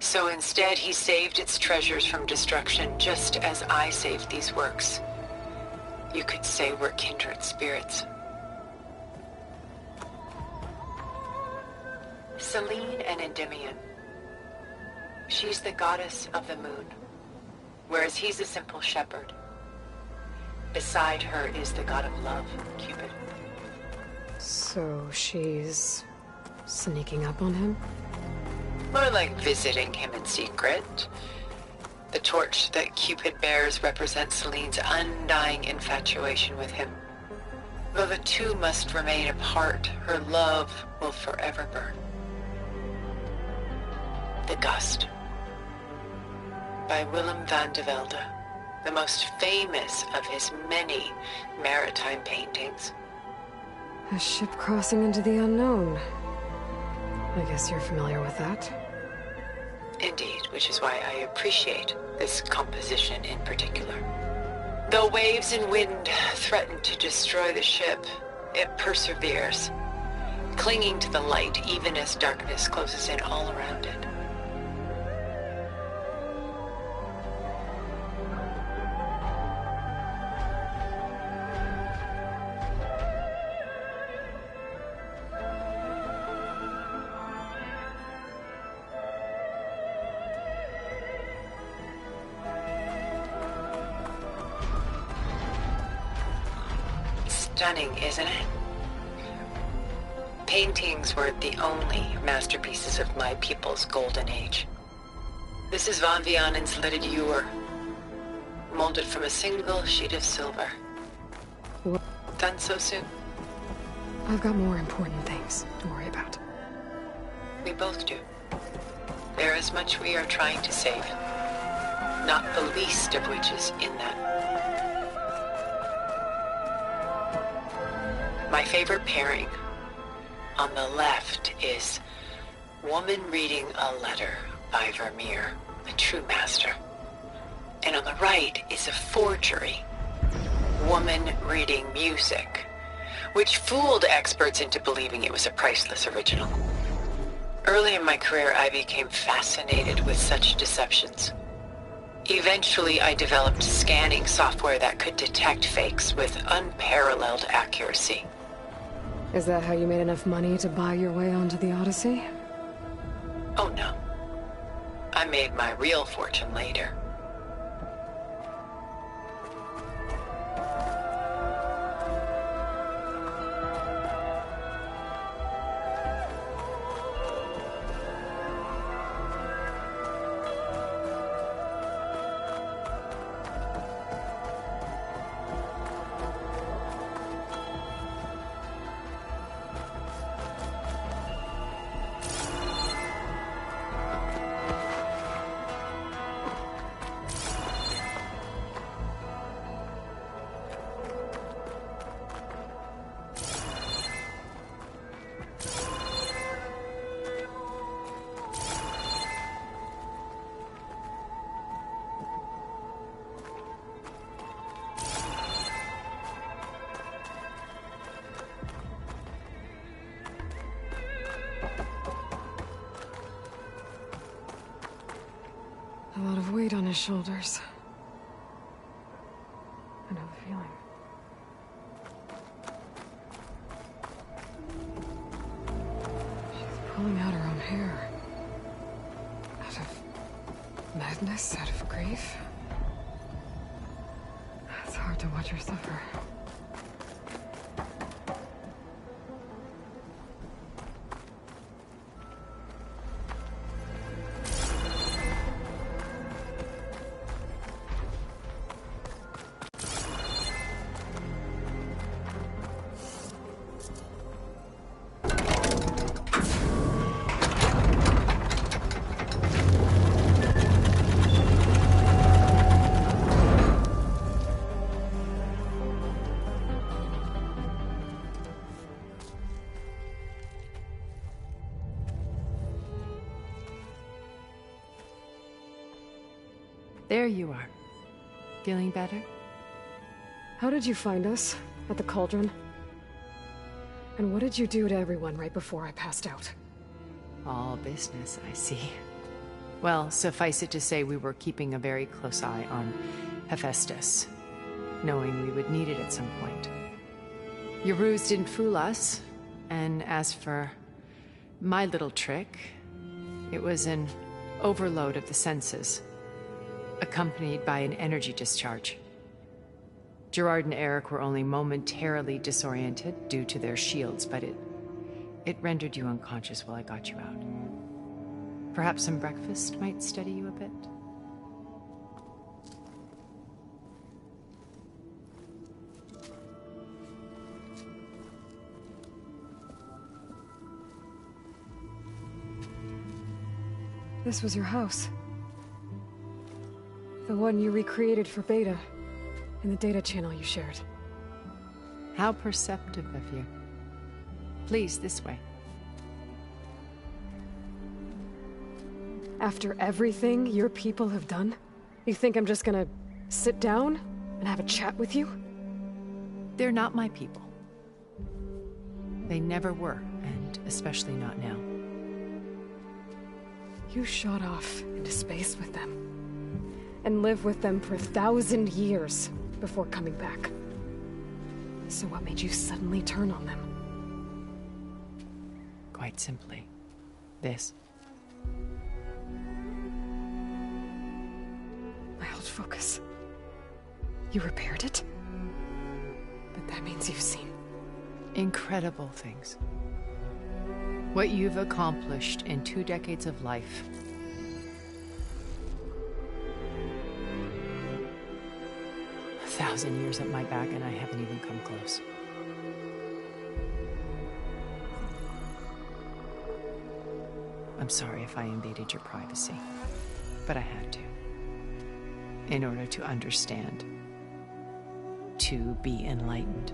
So instead, he saved its treasures from destruction, just as I saved these works. You could say we're kindred spirits. Selene and Endymion. She's the goddess of the moon, whereas he's a simple shepherd. Beside her is the god of love, Cupid. So she's sneaking up on him? More like visiting him in secret. The torch that Cupid bears represents Selene's undying infatuation with him. Though the two must remain apart, her love will forever burn. The Gust, by Willem van de Velde, the most famous of his many maritime paintings. A ship crossing into the unknown. I guess you're familiar with that. Indeed, which is why I appreciate this composition in particular. Though waves and wind threaten to destroy the ship, it perseveres, clinging to the light even as darkness closes in all around it. Stunning, isn't it? Paintings were the only masterpieces of my people's golden age. This is Van Vianen's lidded ewer, molded from a single sheet of silver. What? Done so soon? I've got more important things to worry about. We both do. There is much we are trying to save, not the least of which is in that. My favorite pairing on the left is Woman Reading a Letter by Vermeer, a true master. And on the right is a forgery, Woman Reading Music, which fooled experts into believing it was a priceless original. Early in my career, I became fascinated with such deceptions. Eventually, I developed scanning software that could detect fakes with unparalleled accuracy. Is that how you made enough money to buy your way onto the Odyssey? Oh no. I made my real fortune later. weight on his shoulders. I know the feeling. She's pulling out her own hair. Out of madness, out of grief. It's hard to watch her suffer. There you are. Feeling better? How did you find us? At the cauldron? And what did you do to everyone right before I passed out? All business, I see. Well, suffice it to say we were keeping a very close eye on Hephaestus, knowing we would need it at some point. Your ruse didn't fool us, and as for my little trick, it was an overload of the senses, accompanied by an energy discharge. Gerard and Eric were only momentarily disoriented due to their shields, but it rendered you unconscious while I got you out. Perhaps some breakfast might steady you a bit? This was your house. The one you recreated for Beta, in the data channel you shared. How perceptive of you. Please, this way. After everything your people have done, you think I'm just gonna sit down and have a chat with you? They're not my people. They never were, and especially not now. You shot off into space with them, and lived with them for 1,000 years before coming back. So what made you suddenly turn on them? Quite simply, this. My old focus. You repaired it? But that means you've seen incredible things. What you've accomplished in 2 decades of life. A 1,000 years at my back and I haven't even come close. I'm sorry if I invaded your privacy, but I had to. In order to understand. To be enlightened.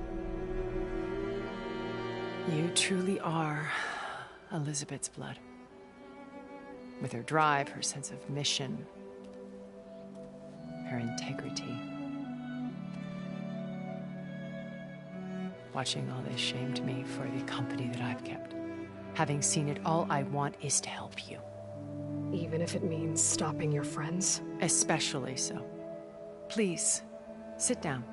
You truly are Elizabeth's blood. With her drive, her sense of mission, her integrity. Watching all this shamed me for the company that I've kept. Having seen it, all I want is to help you. Even if it means stopping your friends? Especially so. Please, sit down.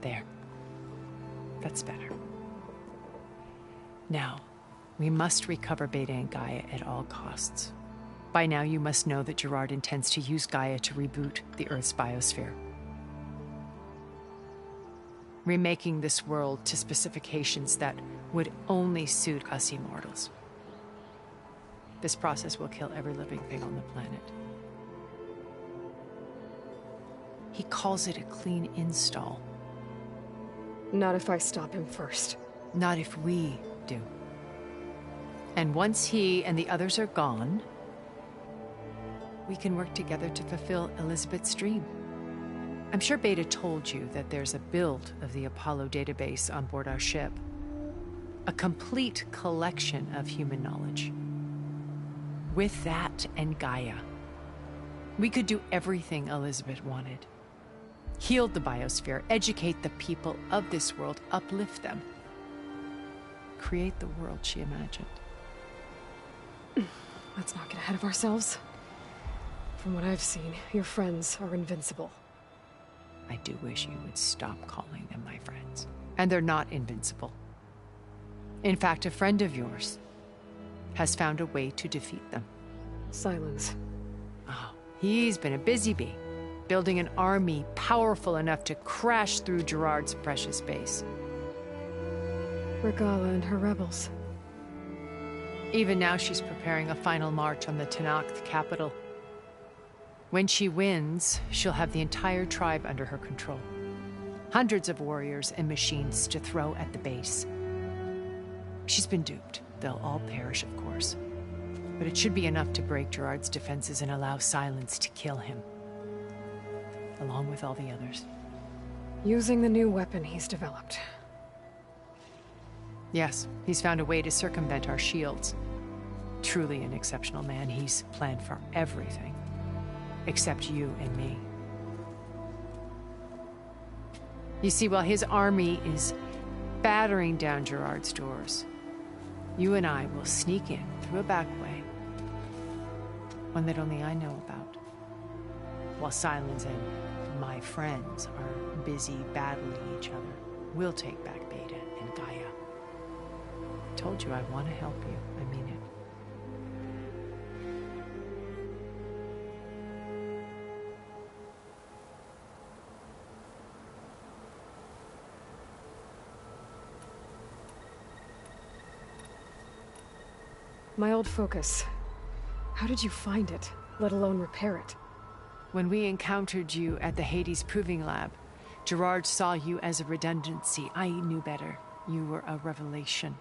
There. That's better. Now, we must recover Beta and Gaia at all costs. By now, you must know that Gerard intends to use Gaia to reboot the Earth's biosphere. Remaking this world to specifications that would only suit us immortals. This process will kill every living thing on the planet. He calls it a clean install. Not if I stop him first. Not if we do. And once he and the others are gone, we can work together to fulfill Elizabeth's dream. I'm sure Beta told you that there's a build of the Apollo database on board our ship. A complete collection of human knowledge. With that and Gaia, we could do everything Elizabeth wanted. Heal the biosphere, educate the people of this world, uplift them. Create the world she imagined. Let's not get ahead of ourselves. From what I've seen, your friends are invincible. I do wish you would stop calling them my friends. And they're not invincible. In fact, a friend of yours has found a way to defeat them. Silence. Oh, he's been a busy bee, building an army powerful enough to crash through Gerard's precious base. Regala and her rebels. Even now, she's preparing a final march on the Tenakth capital. When she wins, she'll have the entire tribe under her control. Hundreds of warriors and machines to throw at the base. She's been duped. They'll all perish, of course. But it should be enough to break Gerard's defenses and allow Silence to kill him. Along with all the others. Using the new weapon he's developed. Yes, he's found a way to circumvent our shields. Truly an exceptional man. He's planned for everything. Except you and me. You see, while his army is battering down Gerard's doors, you and I will sneak in through a back way. One that only I know about. While Silence and my friends are busy battling each other, we'll take back Beta and Gaia. I told you I want to help you. I mean it. My old focus. How did you find it, let alone repair it? When we encountered you at the Hades Proving Lab, Gerard saw you as a redundancy. I knew better. You were a revelation.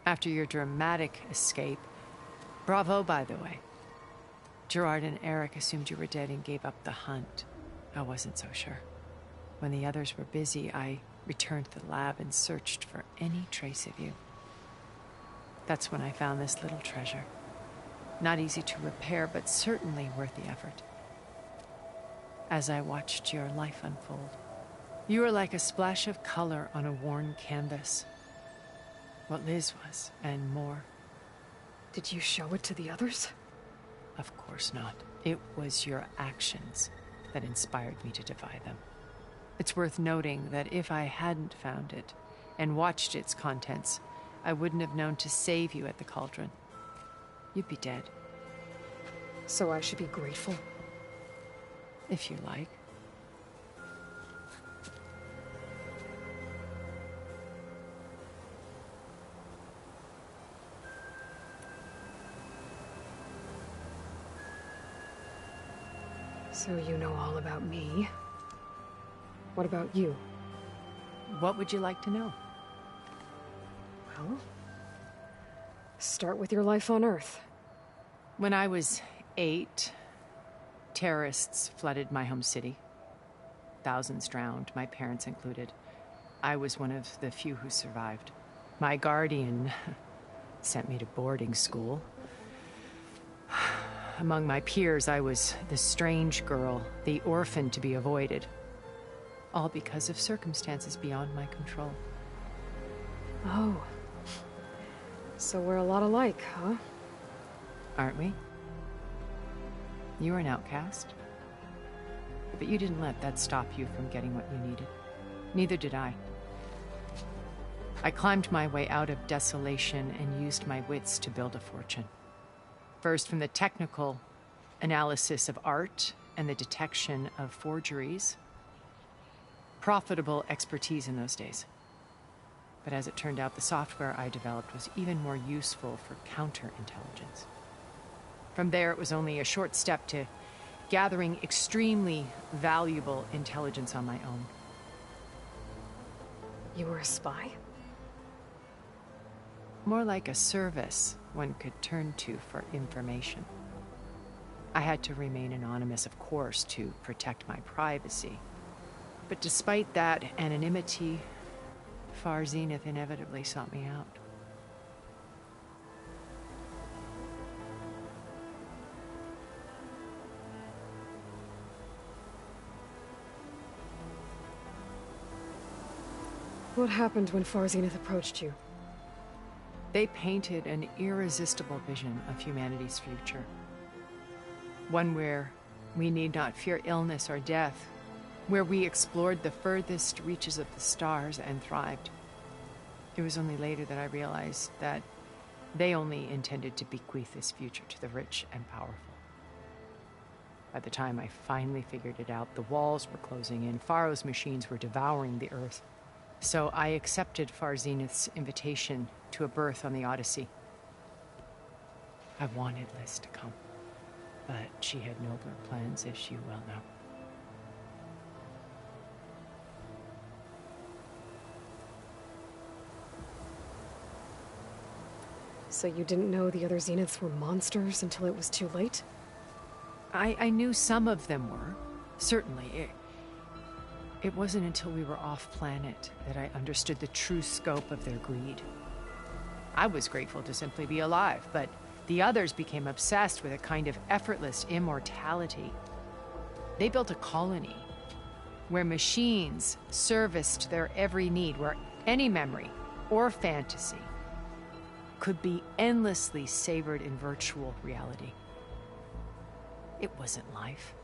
After your dramatic escape, bravo, by the way. Gerard and Eric assumed you were dead and gave up the hunt. I wasn't so sure. When the others were busy, I returned to the lab and searched for any trace of you. That's when I found this little treasure. Not easy to repair, but certainly worth the effort. As I watched your life unfold, you were like a splash of color on a worn canvas. What Liz was, and more. Did you show it to the others? Of course not. It was your actions that inspired me to defy them. It's worth noting that if I hadn't found it and watched its contents, I wouldn't have known to save you at the cauldron. You'd be dead. So I should be grateful? If you like. So you know all about me. What about you? What would you like to know? Well, start with your life on Earth. When I was 8, terrorists flooded my home city. Thousands drowned, my parents included. I was one of the few who survived. My guardian sent me to boarding school. Among my peers, I was the strange girl, the orphan to be avoided. All because of circumstances beyond my control. Oh. So we're a lot alike, huh? Aren't we? You were an outcast. But you didn't let that stop you from getting what you needed. Neither did I. I climbed my way out of desolation and used my wits to build a fortune. First, from the technical analysis of art and the detection of forgeries. Profitable expertise in those days. But as it turned out, the software I developed was even more useful for counterintelligence. From there, it was only a short step to gathering extremely valuable intelligence on my own. You were a spy? More like a service one could turn to for information. I had to remain anonymous, of course, to protect my privacy. But despite that anonymity, Far Zenith inevitably sought me out. What happened when Far Zenith approached you? They painted an irresistible vision of humanity's future. One where we need not fear illness or death, where we explored the furthest reaches of the stars and thrived. It was only later that I realized that they only intended to bequeath this future to the rich and powerful. By the time I finally figured it out, the walls were closing in, Pharaoh's machines were devouring the Earth. So I accepted Far Zenith's invitation to a berth on the Odyssey. I wanted Liz to come, but she had nobler plans, as you well know. So you didn't know the other Zeniths were monsters until it was too late? I knew some of them were, certainly. It wasn't until we were off-planet that I understood the true scope of their greed. I was grateful to simply be alive, but the others became obsessed with a kind of effortless immortality. They built a colony where machines serviced their every need, where any memory or fantasy could be endlessly savored in virtual reality. It wasn't life.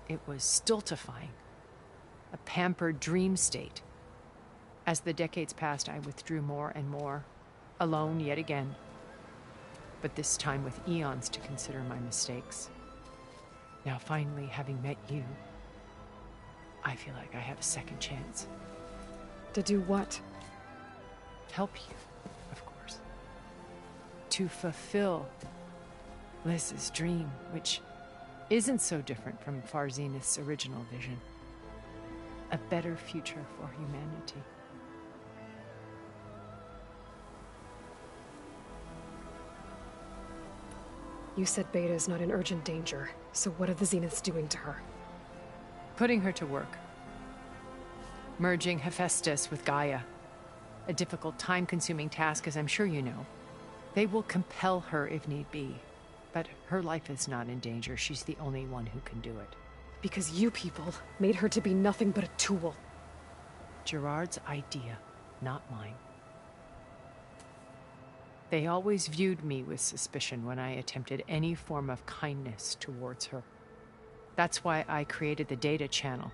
It was stultifying, a pampered dream state. As the decades passed, I withdrew more and more, alone yet again, but this time with eons to consider my mistakes. Now, finally, having met you, I feel like I have a second chance. To do what? Help you, of course. To fulfill Liz's dream, which isn't so different from Far Zenith's original vision. A better future for humanity. You said Beta is not in urgent danger, so what are the Zeniths doing to her? Putting her to work. Merging Hephaestus with Gaia. A difficult, time-consuming task, as I'm sure you know. They will compel her if need be. But her life is not in danger. She's the only one who can do it. Because you people made her to be nothing but a tool. Gerard's idea, not mine. They always viewed me with suspicion when I attempted any form of kindness towards her. That's why I created the data channel.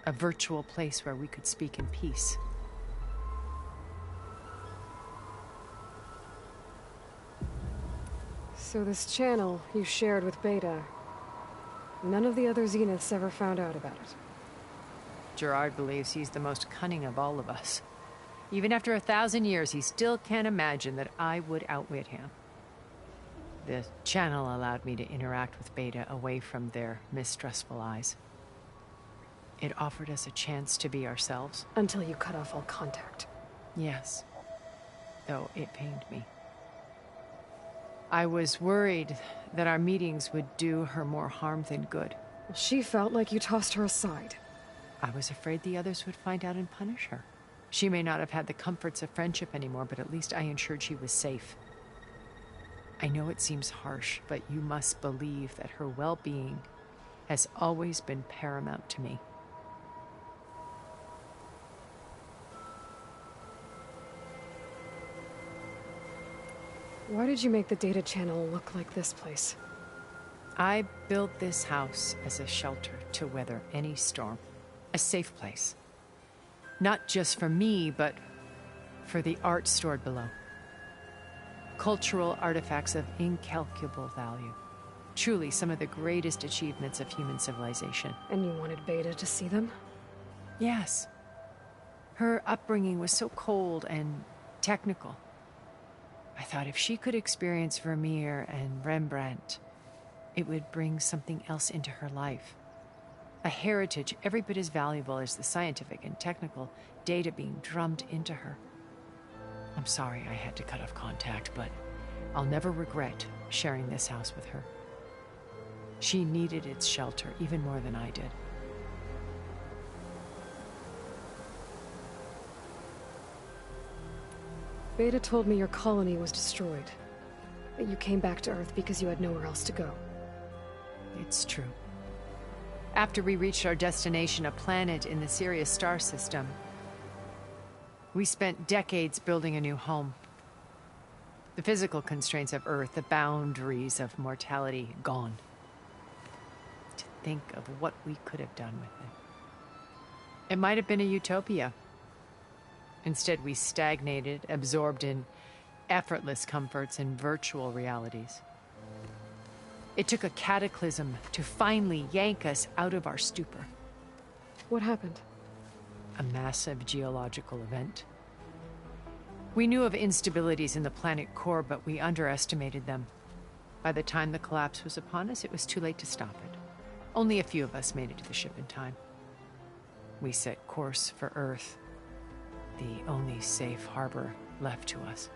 A virtual place where we could speak in peace. So this channel you shared with Beta, none of the other Zeniths ever found out about it. Gerard believes he's the most cunning of all of us. Even after 1,000 years, he still can't imagine that I would outwit him. The channel allowed me to interact with Beta away from their mistrustful eyes. It offered us a chance to be ourselves. Until you cut off all contact. Yes. Though it pained me. I was worried that our meetings would do her more harm than good. She felt like you tossed her aside. I was afraid the others would find out and punish her. She may not have had the comforts of friendship anymore, but at least I ensured she was safe. I know it seems harsh, but you must believe that her well-being has always been paramount to me. Why did you make the data channel look like this place? I built this house as a shelter to weather any storm. A safe place. Not just for me, but for the art stored below. Cultural artifacts of incalculable value. Truly some of the greatest achievements of human civilization. And you wanted Beta to see them? Yes. Her upbringing was so cold and technical. I thought if she could experience Vermeer and Rembrandt, it would bring something else into her life. A heritage every bit as valuable as the scientific and technical data being drummed into her. I'm sorry I had to cut off contact, but I'll never regret sharing this house with her. She needed its shelter even more than I did. Beta told me your colony was destroyed. That you came back to Earth because you had nowhere else to go. It's true. After we reached our destination, a planet in the Sirius star system, we spent decades building a new home. The physical constraints of Earth, the boundaries of mortality, gone. To think of what we could have done with it. It might have been a utopia. Instead, we stagnated, absorbed in effortless comforts and virtual realities. It took a cataclysm to finally yank us out of our stupor. What happened? A massive geological event. We knew of instabilities in the planet core, but we underestimated them. By the time the collapse was upon us, it was too late to stop it. Only a few of us made it to the ship in time. We set course for Earth, the only safe harbor left to us.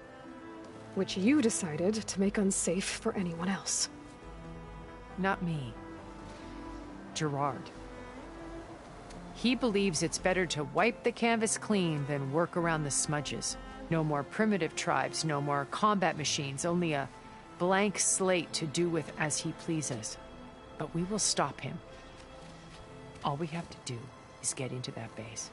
Which you decided to make unsafe for anyone else. Not me. Gerard. He believes it's better to wipe the canvas clean than work around the smudges. No more primitive tribes, no more combat machines, only a blank slate to do with as he pleases. But we will stop him. All we have to do is get into that base.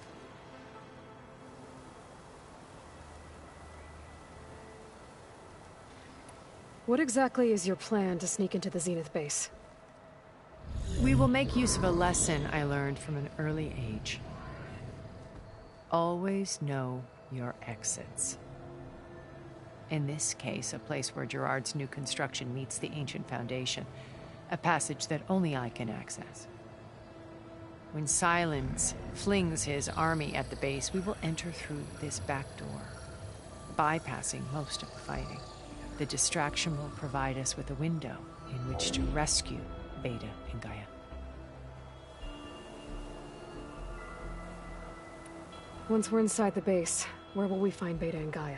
What exactly is your plan to sneak into the Zenith base? We will make use of a lesson I learned from an early age. Always know your exits. In this case, a place where Gerard's new construction meets the ancient foundation, a passage that only I can access. When Silence flings his army at the base, we will enter through this back door, bypassing most of the fighting. The distraction will provide us with a window in which to rescue Beta and Gaia. Once we're inside the base, where will we find Beta and Gaia?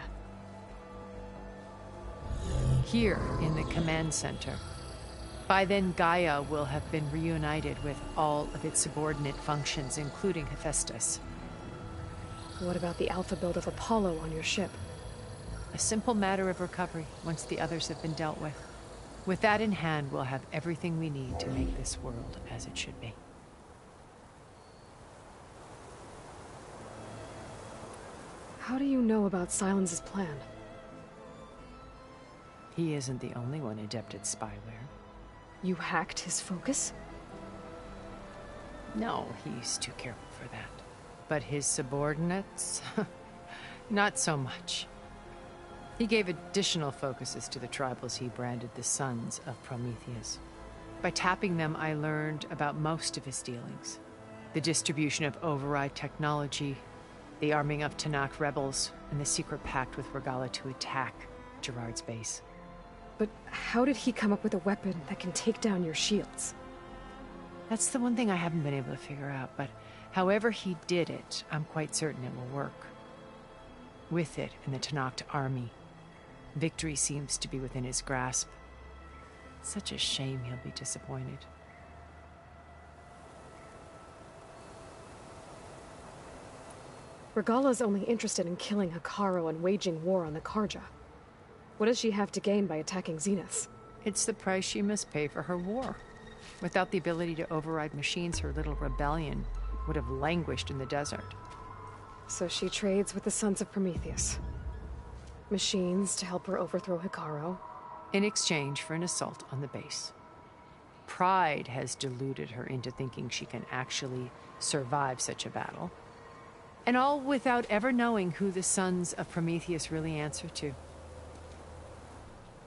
Here, in the command center. By then, Gaia will have been reunited with all of its subordinate functions, including Hephaestus. What about the Alpha build of Apollo on your ship? A simple matter of recovery once the others have been dealt with. With that in hand, we'll have everything we need to make this world as it should be. How do you know about Silence's plan? He isn't the only one adept at spyware. You hacked his focus? No, he's too careful for that. But his subordinates? Not so much. He gave additional focuses to the tribals he branded the Sons of Prometheus. By tapping them, I learned about most of his dealings. The distribution of override technology, the arming of Tanakh rebels, and the secret pact with Regala to attack Gerard's base. But how did he come up with a weapon that can take down your shields? That's the one thing I haven't been able to figure out, but however he did it, I'm quite certain it will work. With it and the Tanakh army, victory seems to be within his grasp. Such a shame he'll be disappointed. Regala's only interested in killing Hekarro and waging war on the Karja. What does she have to gain by attacking Zenith? It's the price she must pay for her war. Without the ability to override machines, her little rebellion would have languished in the desert. So she trades with the Sons of Prometheus. Machines to help her overthrow Hekarro. In exchange for an assault on the base. Pride has deluded her into thinking she can actually survive such a battle. And all without ever knowing who the Sons of Prometheus really answer to.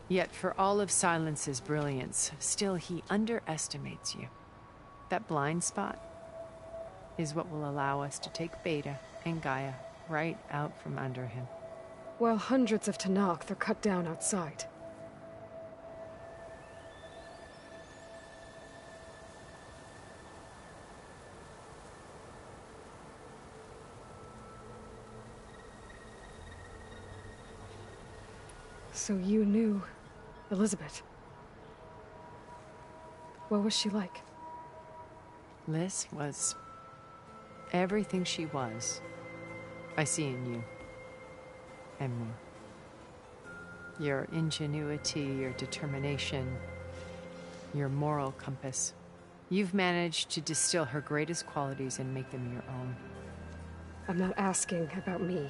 Yet for all of Silence's brilliance, still he underestimates you. That blind spot is what will allow us to take Beta and Gaia right out from under him. While hundreds of Tanakh are cut down outside. So you knew Elizabeth. What was she like? Liz was everything she was. I see in you. And more. Your ingenuity, your determination, your moral compass. You've managed to distill her greatest qualities and make them your own. I'm not asking about me.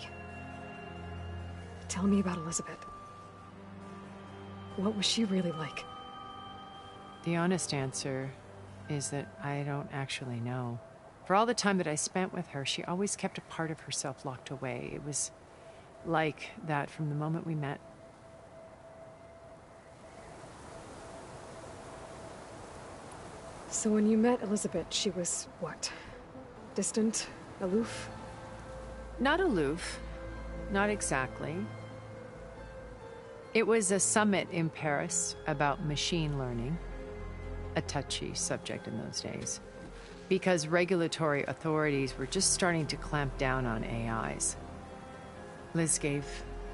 Tell me about Elizabeth. What was she really like? The honest answer is that I don't actually know. For all the time that I spent with her, she always kept a part of herself locked away. It was like that from the moment we met. So when you met Elizabeth, she was what? Distant? Aloof? Not aloof. Not exactly. It was a summit in Paris about machine learning. A touchy subject in those days. Because regulatory authorities were just starting to clamp down on AIs. Liz gave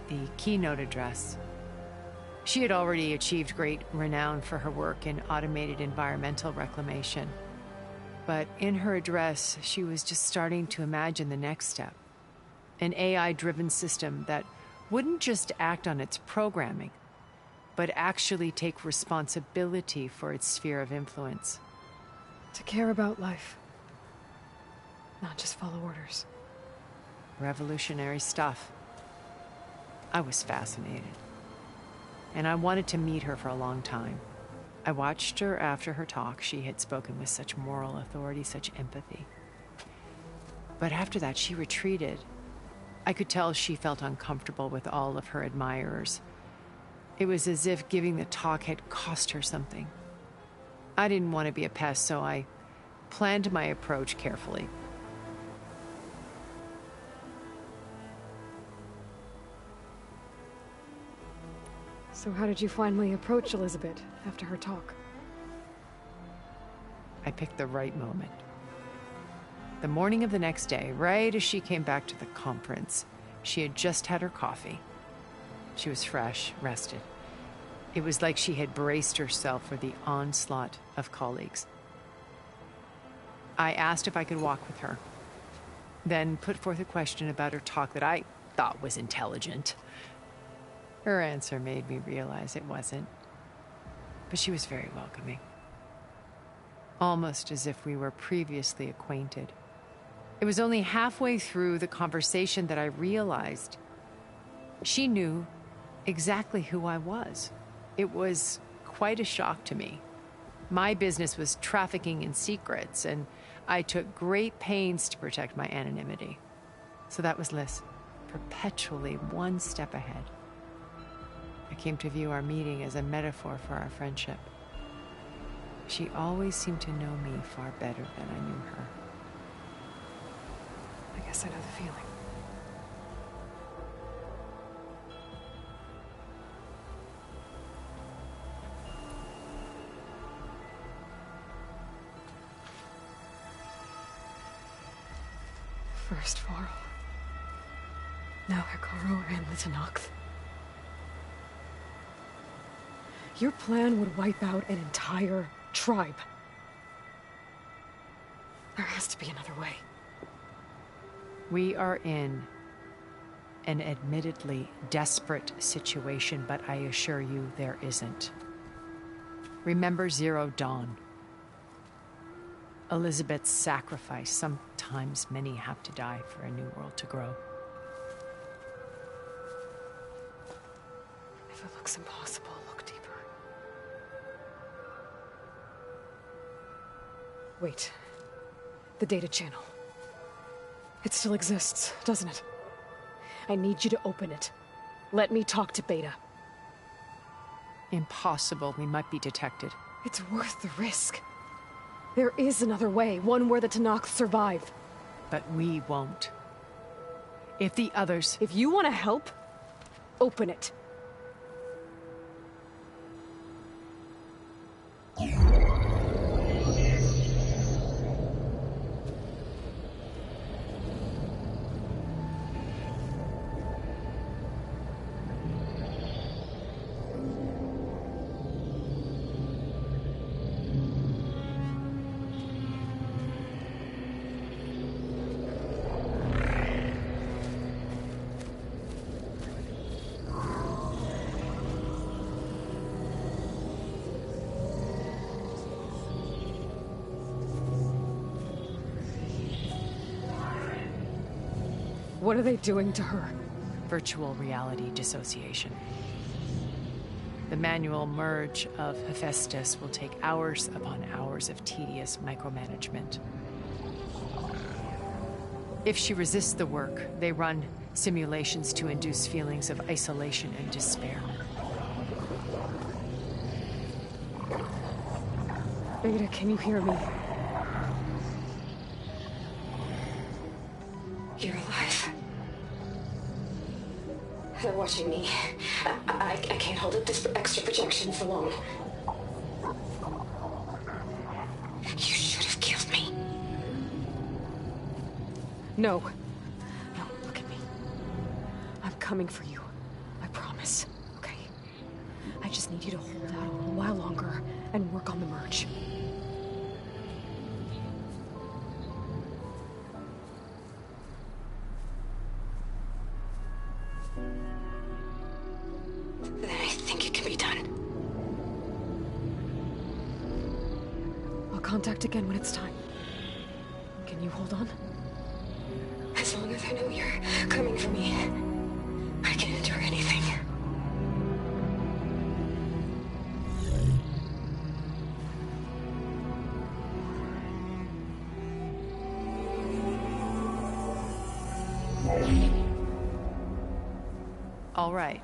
the keynote address. She had already achieved great renown for her work in automated environmental reclamation. But in her address, she was just starting to imagine the next step. An AI-driven system that wouldn't just act on its programming, but actually take responsibility for its sphere of influence. To care about life. Not just follow orders. Revolutionary stuff. I was fascinated. And I wanted to meet her for a long time. I watched her after her talk. She had spoken with such moral authority, such empathy. But after that, she retreated. I could tell she felt uncomfortable with all of her admirers. It was as if giving the talk had cost her something. I didn't want to be a pest, so I planned my approach carefully. So how did you finally approach Elizabeth after her talk? I picked the right moment. The morning of the next day, right as she came back to the conference, she had just had her coffee. She was fresh, rested. It was like she had braced herself for the onslaught of colleagues. I asked if I could walk with her, then put forth a question about her talk that I thought was intelligent. Her answer made me realize it wasn't, but she was very welcoming. Almost as if we were previously acquainted. It was only halfway through the conversation that I realized she knew exactly who I was. It was quite a shock to me. My business was trafficking in secrets, and I took great pains to protect my anonymity. So that was Liz, perpetually one step ahead. I came to view our meeting as a metaphor for our friendship. She always seemed to know me far better than I knew her. I guess I know the feeling. First Varl. Now Hikaru and Litanox. Your plan would wipe out an entire tribe. There has to be another way. We are in an admittedly desperate situation, but I assure you there isn't. Remember Zero Dawn. Elizabeth's sacrifice. Sometimes many have to die for a new world to grow. If it looks impossible, look deeper. Wait. The data channel. It still exists, doesn't it? I need you to open it. Let me talk to Beta. Impossible. We might be detected. It's worth the risk. There is another way, one where the Tenakth survive. But we won't. If the others... If you want to help, open it. What are they doing to her? Virtual reality dissociation. The manual merge of Hephaestus will take hours upon hours of tedious micromanagement. If she resists the work, they run simulations to induce feelings of isolation and despair. Beta, can you hear me? You're alive. They're watching me. I can't hold up this extra projection for long. You should have killed me. No. No, look at me. I'm coming for you. I promise. Okay? I just need you to hold out a little while longer and work on the merge. Then I think it can be done. I'll contact again when it's time. Can you hold on? As long as I know you're coming for me, I can endure anything. All right.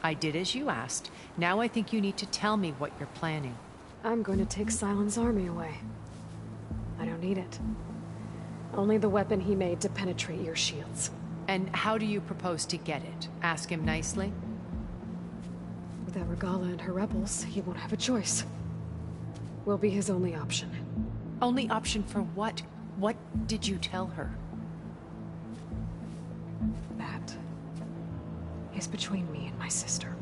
I did as you asked. Now I think you need to tell me what you're planning. I'm going to take Silent's army away. I don't need it. Only the weapon he made to penetrate your shields. And how do you propose to get it? Ask him nicely? Without Regala and her rebels, he won't have a choice. We'll be his only option. Only option for what? What did you tell her? That is between me and my sister.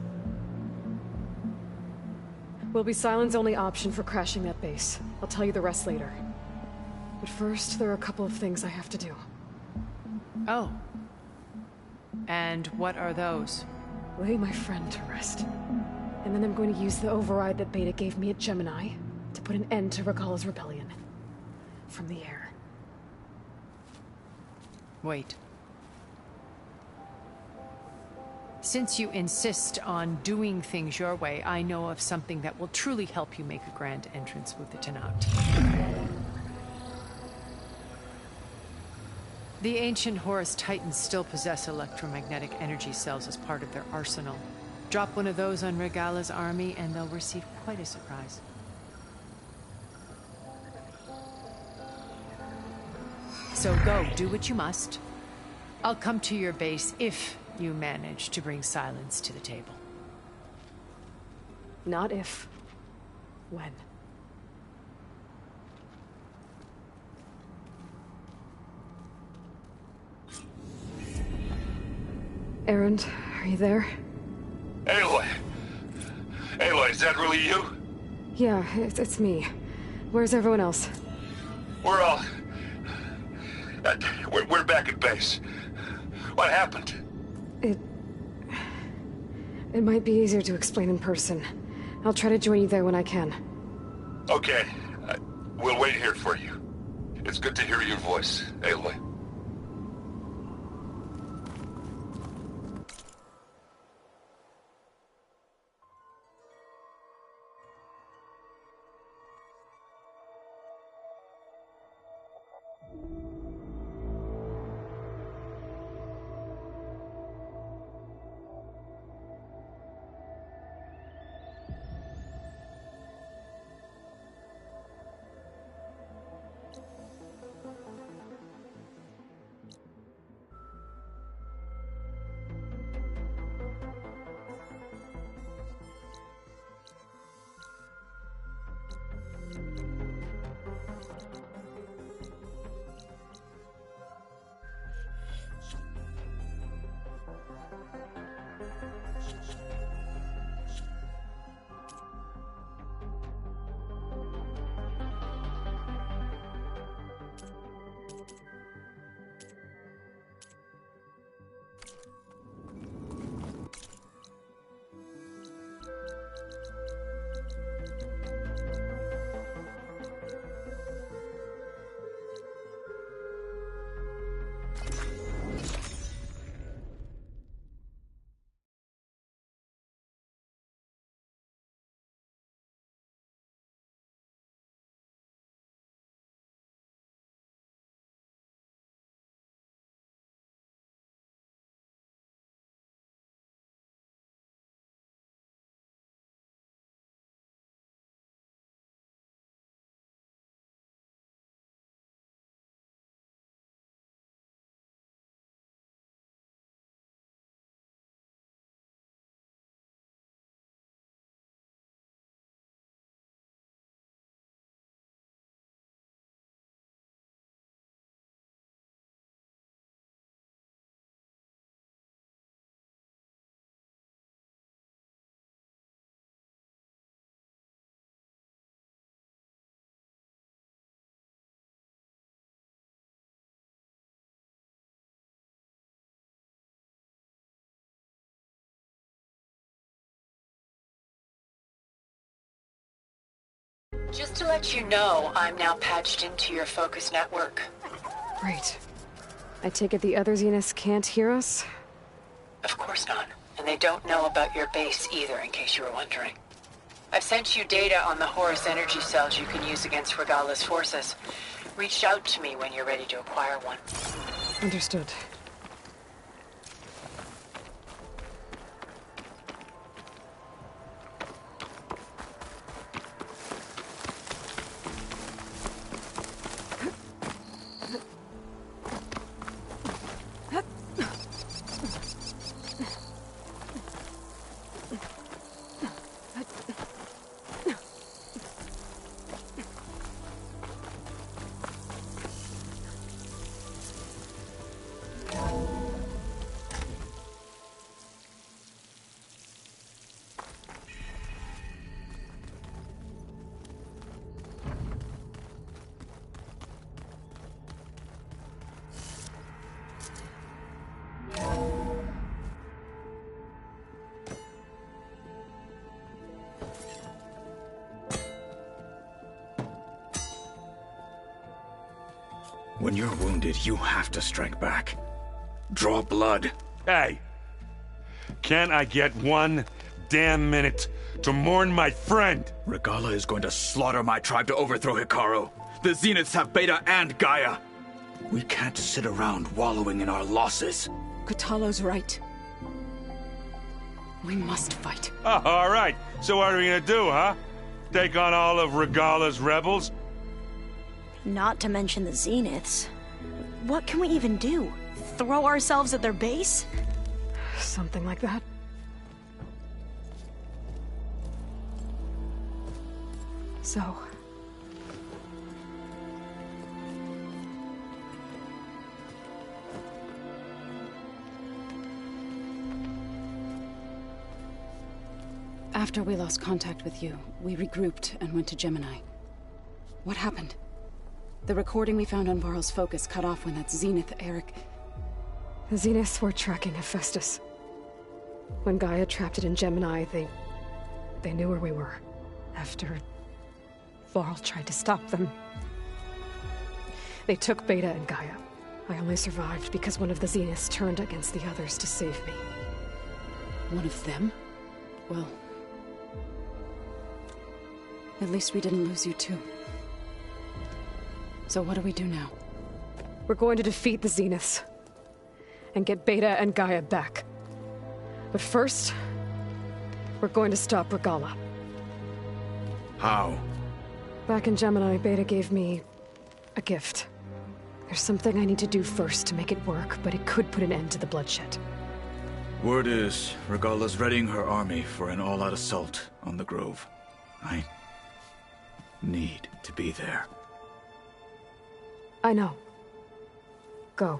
Will be Silent's only option for crashing that base. I'll tell you the rest later. But first, there are a couple of things I have to do. Oh. And what are those? Lay my friend to rest. And then I'm going to use the override that Beta gave me at Gemini to put an end to Regala's rebellion. From the air. Wait. Since you insist on doing things your way, I know of something that will truly help you make a grand entrance with the Tenakth. The ancient Horus Titans still possess electromagnetic energy cells as part of their arsenal. Drop one of those on Regala's army and they'll receive quite a surprise. So go, do what you must. I'll come to your base if you manage to bring silence to the table. Not if. When. Erend, are you there? Aloy! Aloy, is that really you? Yeah, it's me. Where's everyone else? We're all... We're back at base. What happened? It might be easier to explain in person. I'll try to join you there when I can. Okay. We'll wait here for you. It's good to hear your voice, Aloy. Just to let you know, I'm now patched into your focus network. Great. I take it the other Zeniths can't hear us? Of course not. And they don't know about your base either, in case you were wondering. I've sent you data on the Horus energy cells you can use against Regala's forces. Reach out to me when you're ready to acquire one. Understood. When you're wounded, you have to strike back. Draw blood. Hey! Can't I get one damn minute to mourn my friend? Regala is going to slaughter my tribe to overthrow Hikaru. The Zeniths have Beta and Gaia. We can't sit around wallowing in our losses. Kotallo's right. We must fight. Oh, all right. So what are we gonna do, huh? Take on all of Regala's rebels? Not to mention the Zeniths. What can we even do? Throw ourselves at their base? Something like that. So... After we lost contact with you, we regrouped and went to Gemini. What happened? The recording we found on Varl's focus cut off when that Zenith, Eric... The Zeniths were tracking Hephaestus. When Gaia trapped it in Gemini, they knew where we were. After... Varl tried to stop them. They took Beta and Gaia. I only survived because one of the Zeniths turned against the others to save me. One of them? Well... At least we didn't lose you too. So what do we do now? We're going to defeat the Zeniths. And get Beta and Gaia back. But first... we're going to stop Regala. How? Back in Gemini, Beta gave me... a gift. There's something I need to do first to make it work, but it could put an end to the bloodshed. Word is, Regala's readying her army for an all-out assault on the Grove. I... need to be there. I know. Go.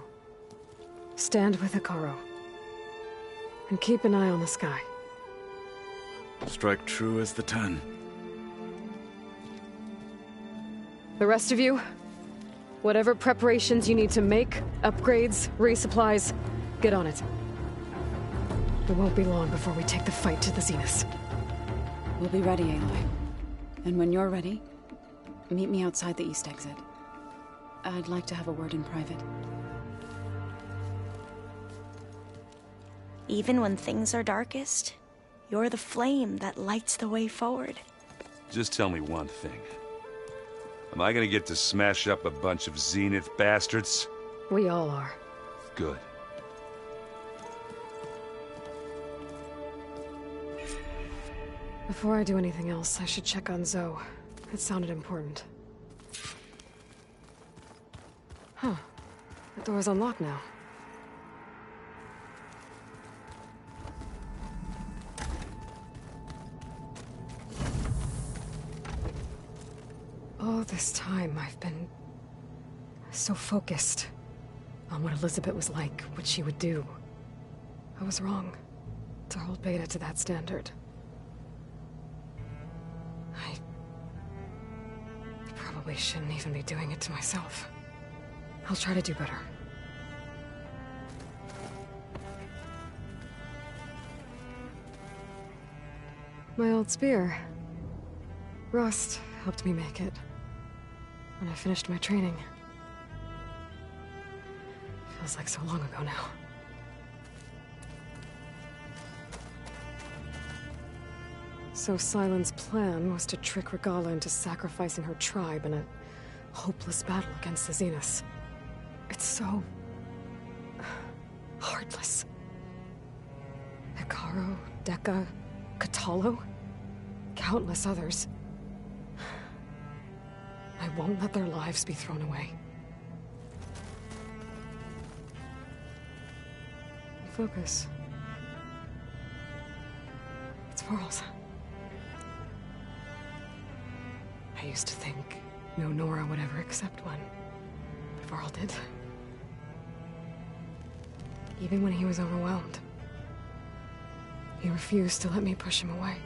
Stand with Hikaru. And keep an eye on the sky. Strike true as the 10. The rest of you, whatever preparations you need to make, upgrades, resupplies, get on it. It won't be long before we take the fight to the Zeniths. We'll be ready, Aloy. And when you're ready, meet me outside the east exit. I'd like to have a word in private. Even when things are darkest, you're the flame that lights the way forward. Just tell me one thing. Am I gonna get to smash up a bunch of Zenith bastards? We all are. Good. Before I do anything else, I should check on Hzfw. It sounded important. Huh. The door's unlocked now. All this time, I've been... so focused on what Elizabeth was like, what she would do. I was wrong to hold Beta to that standard. I probably shouldn't even be doing it to myself. I'll try to do better. My old spear. Rust helped me make it. When I finished my training. Feels like so long ago now. So Sylens' plan was to trick Regala into sacrificing her tribe in a hopeless battle against the Zeniths. It's so... heartless. Hikaru, Dekka, Katalo, countless others. I won't let their lives be thrown away. Focus. It's Varl's. I used to think no Nora would ever accept one, but Varl did. Even when he was overwhelmed, he refused to let me push him away.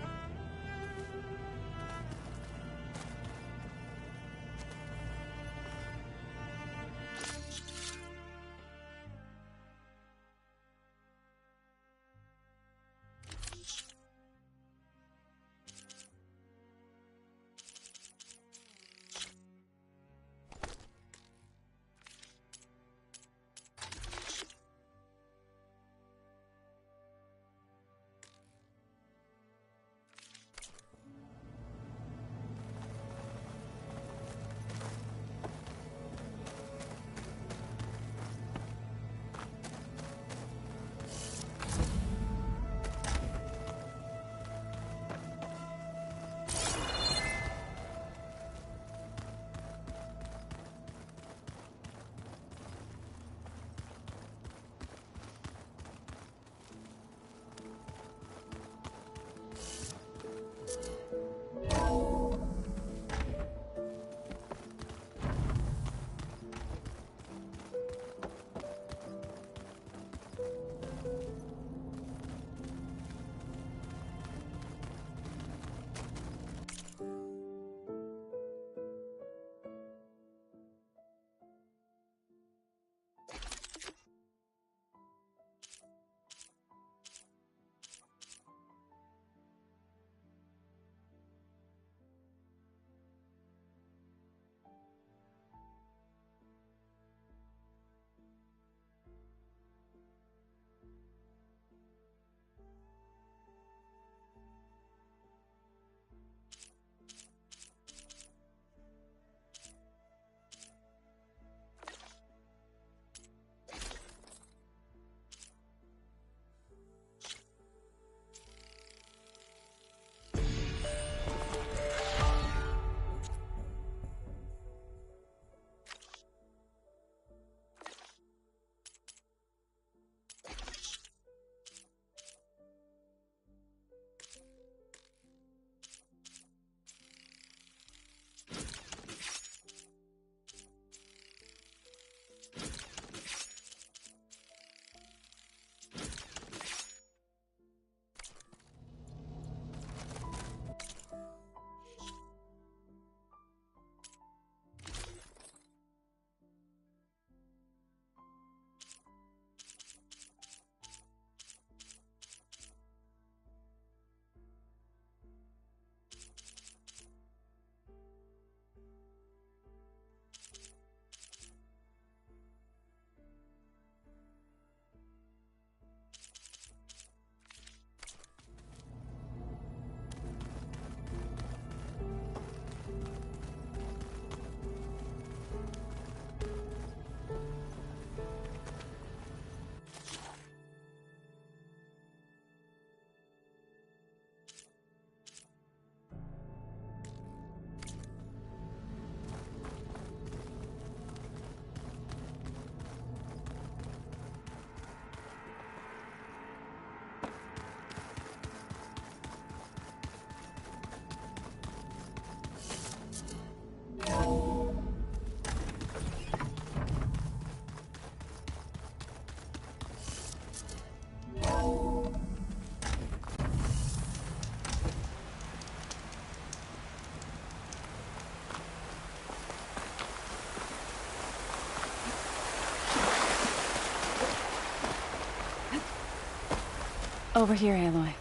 Over here, Aloy.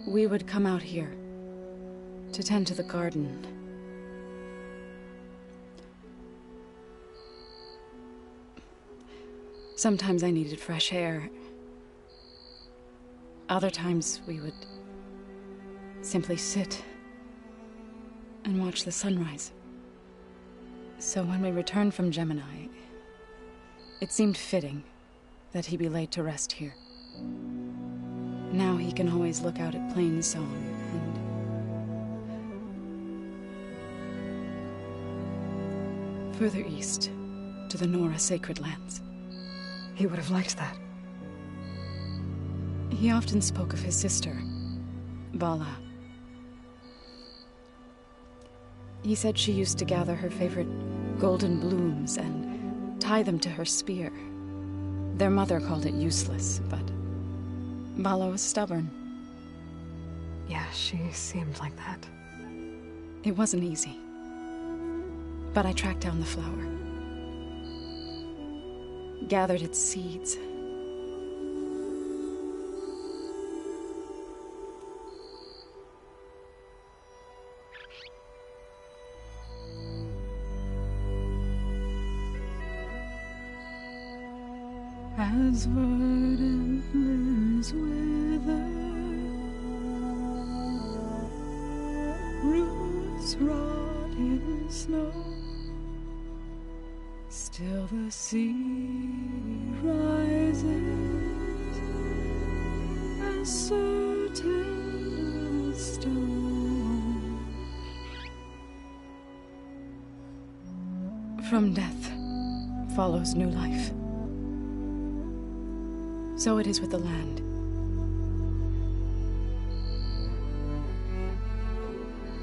we would come out here to tend to the garden. Sometimes I needed fresh air. Other times we would simply sit and watch the sunrise. So when we returned from Gemini, it seemed fitting that he be laid to rest here. Now he can always look out at Plainsong and further east to the Nora Sacred Lands. He would have liked that. He often spoke of his sister, Bala. He said she used to gather her favorite golden blooms and tie them to her spear. Their mother called it useless, but Bala was stubborn. Yeah, she seemed like that. It wasn't easy. But I tracked down the flower. Gathered its seeds. As verdant limbs wither, roots rot in snow, still the sea rises, as certain as stone. From death follows new life. So it is with the land.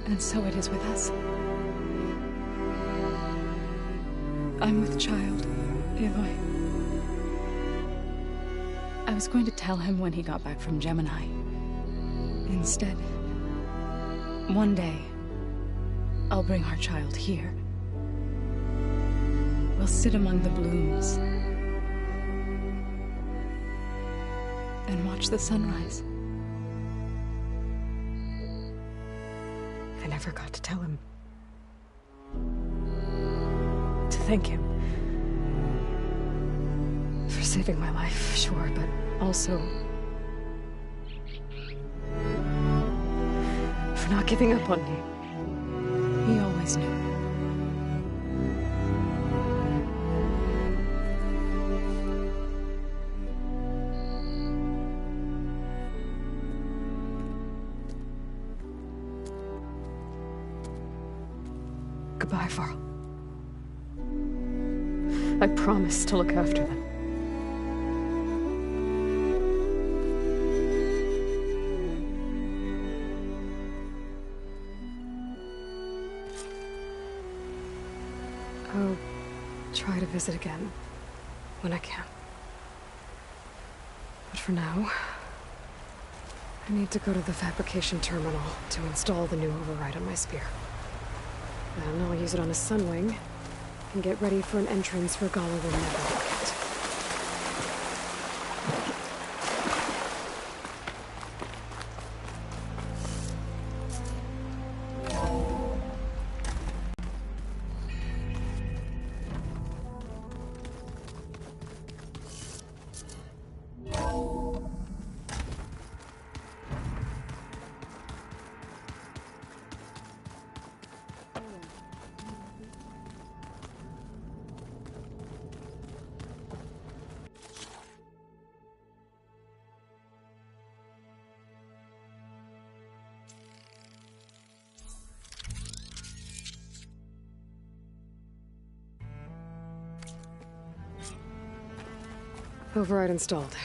And so it is with us. I'm with child, Hzfw. I was going to tell him when he got back from Gemini. Instead, one day, I'll bring our child here. We'll sit among the blooms and watch the sunrise. I never got to tell him. To thank him. For saving my life, sure, but also for not giving up on me. He always knew. Goodbye, Varl. I promise to look after them. I'll try to visit again when I can. But for now, I need to go to the fabrication terminal to install the new override on my spear. Then I'll use it on a sunwing and get ready for an entrance where Gala will never look at. Override installed.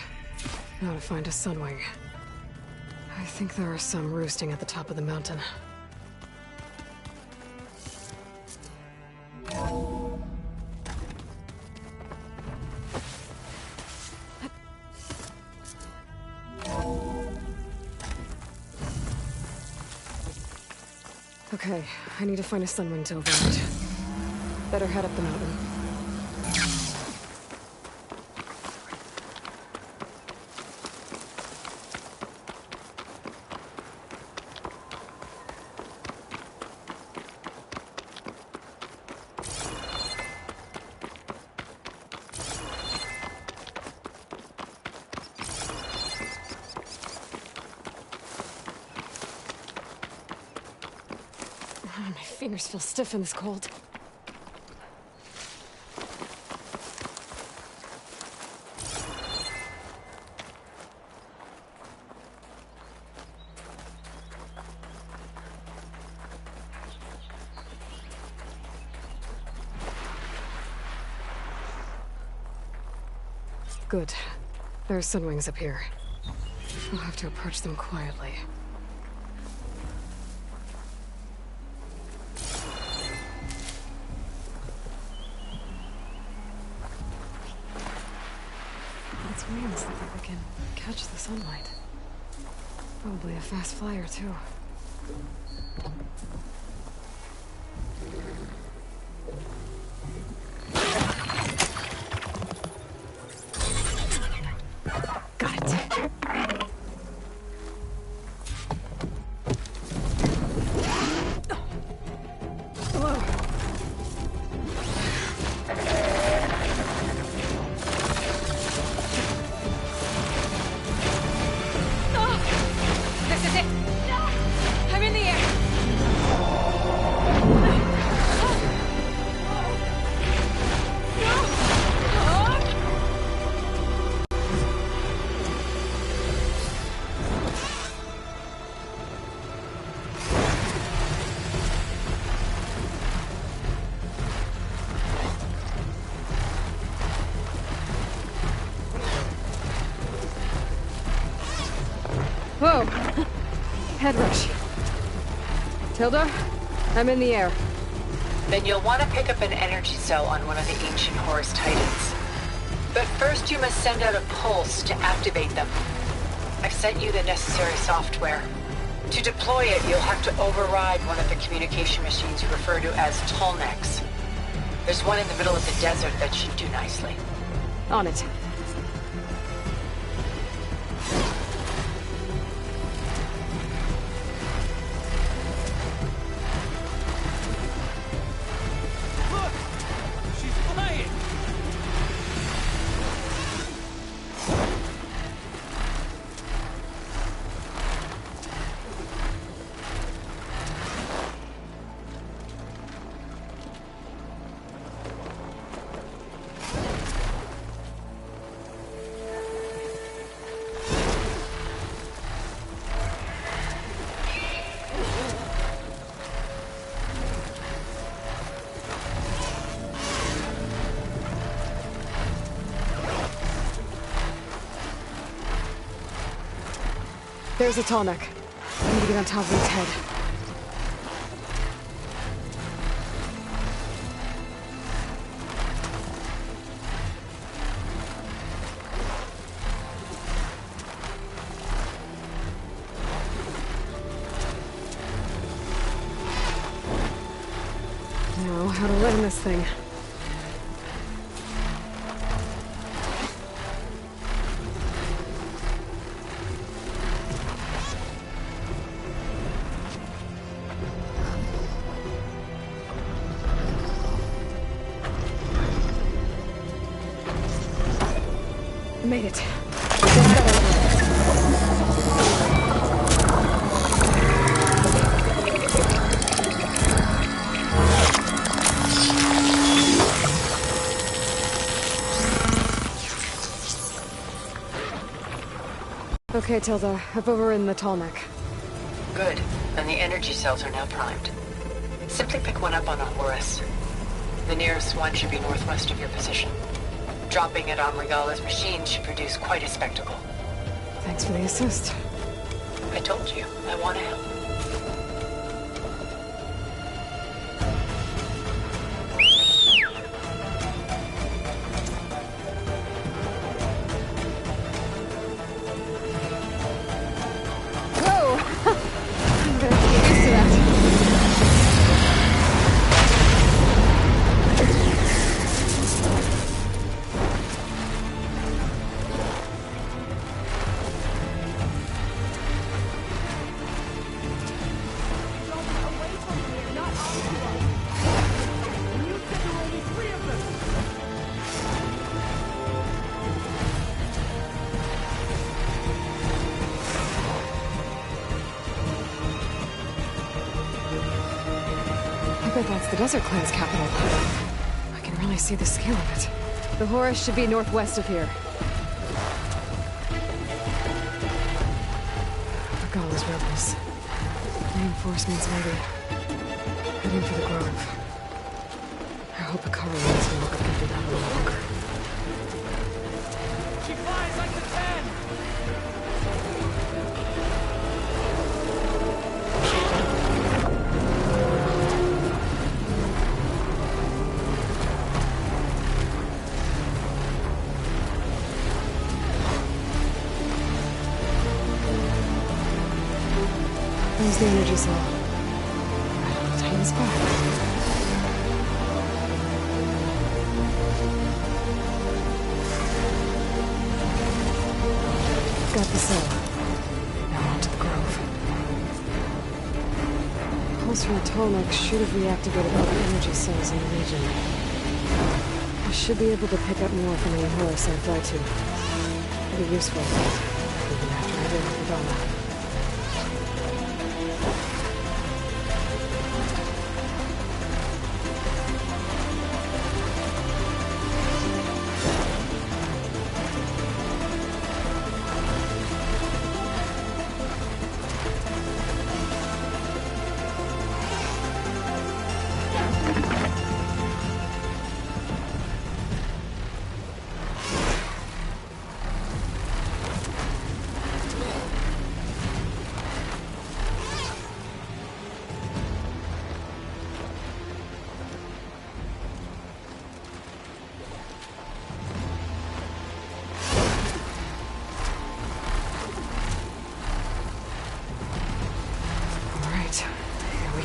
Now to find a sunwing. I think there are some roosting at the top of the mountain. Okay, I need to find a sunwing to override. Better head up the mountain. My fingers feel stiff in this cold. Good. There are sunwings up here. We'll have to approach them quietly. Its wings look like they can catch the sunlight. Probably a fast flyer, too. Whoa! Head rush. Tilda, I'm in the air. Then you'll want to pick up an energy cell on one of the ancient Horus Titans. But first you must send out a pulse to activate them. I've sent you the necessary software. To deploy it, you'll have to override one of the communication machines you refer to as Tallnecks. There's one in the middle of the desert that should do nicely. On it. There's a Tallneck. I need to get on top of its head. Now, how to land this thing? Made it. Okay, Tilda. I've overridden the Tallneck. Good. And the energy cells are now primed. Simply pick one up on a Horus. The nearest one should be northwest of your position. Dropping it on Regala's machine should produce quite a spectacle. Thanks for the assist. I told you, I want to help. Whoa! I'm gonna have to get used to that. bet that's the Desert Clan's capital. I can really see the scale of it. The Horus should be northwest of here. Regala's rebels. Reinforcements maybe. Heading for the grove. I hope Akara lets me look up into that a little longer. She flies like the 10! There's the energy cell. Right on the tiny spot. Got the cell. Now on to the grove. Pulse from the Tolmec should have reactivated all the energy cells in the region. I should be able to pick up more from the Horus I fly to. It'll be useful, even after I deal with Madonna.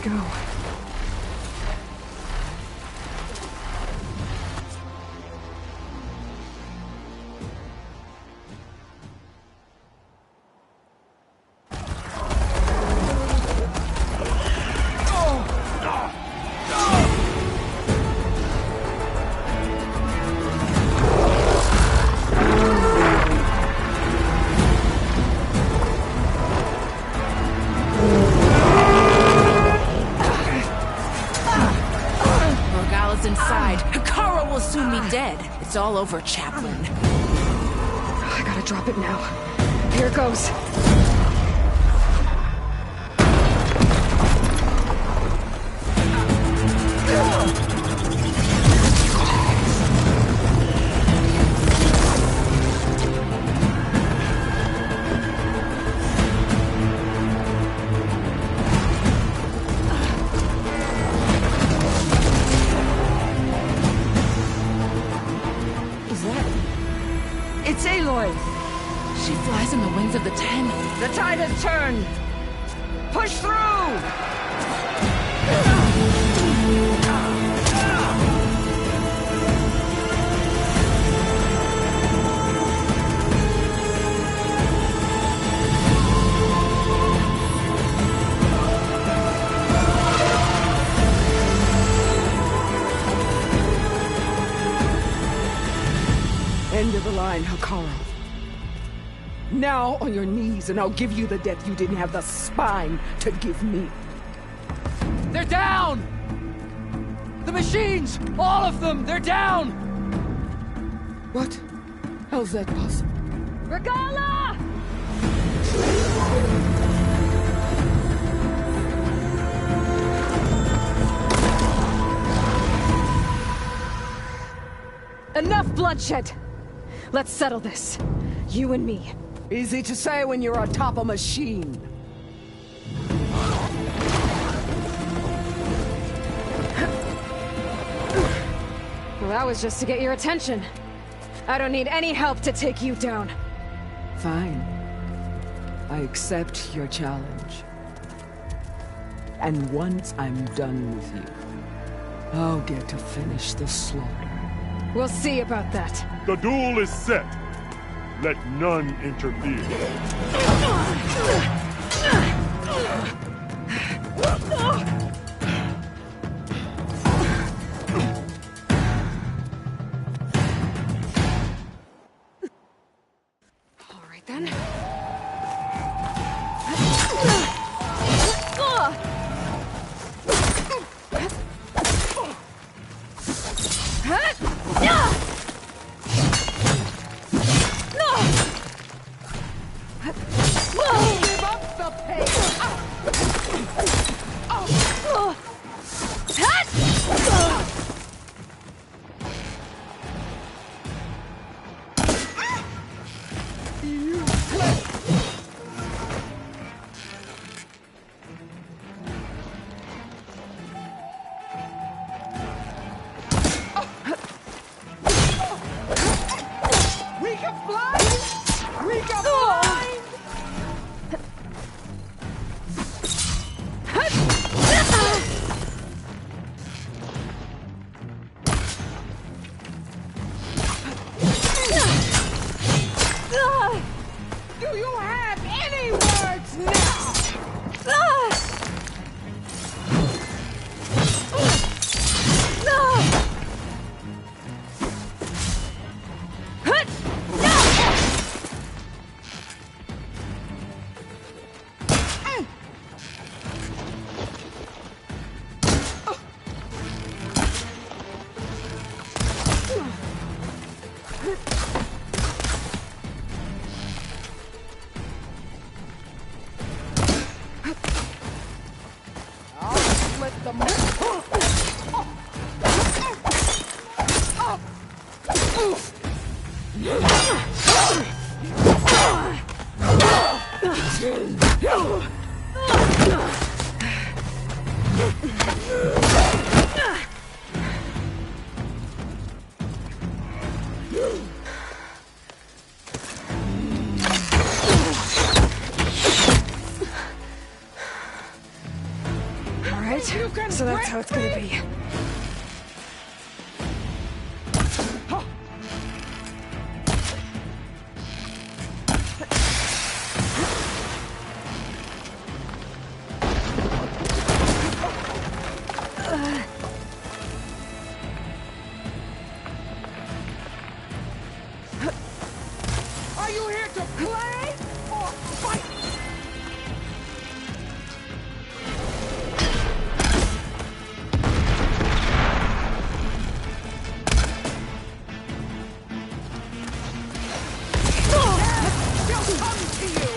Go. It's all over, Chaplain. I gotta drop it now. Here it goes. She flies in the wings of the 10. The tide has turned! Push through! End of the line, Hakaru. Now on your knees, and I'll give you the death you didn't have the spine to give me. They're down! The machines! All of them! They're down! What? How's that possible? Regala! Enough bloodshed! Let's settle this. You and me. Easy to say when you're atop a machine. Well, that was just to get your attention. I don't need any help to take you down. Fine. I accept your challenge. And once I'm done with you, I'll get to finish the slaughter. We'll see about that. The duel is set. Let none interfere. All right then. how it's gonna be. Are you here to play or fight? She'll come to you!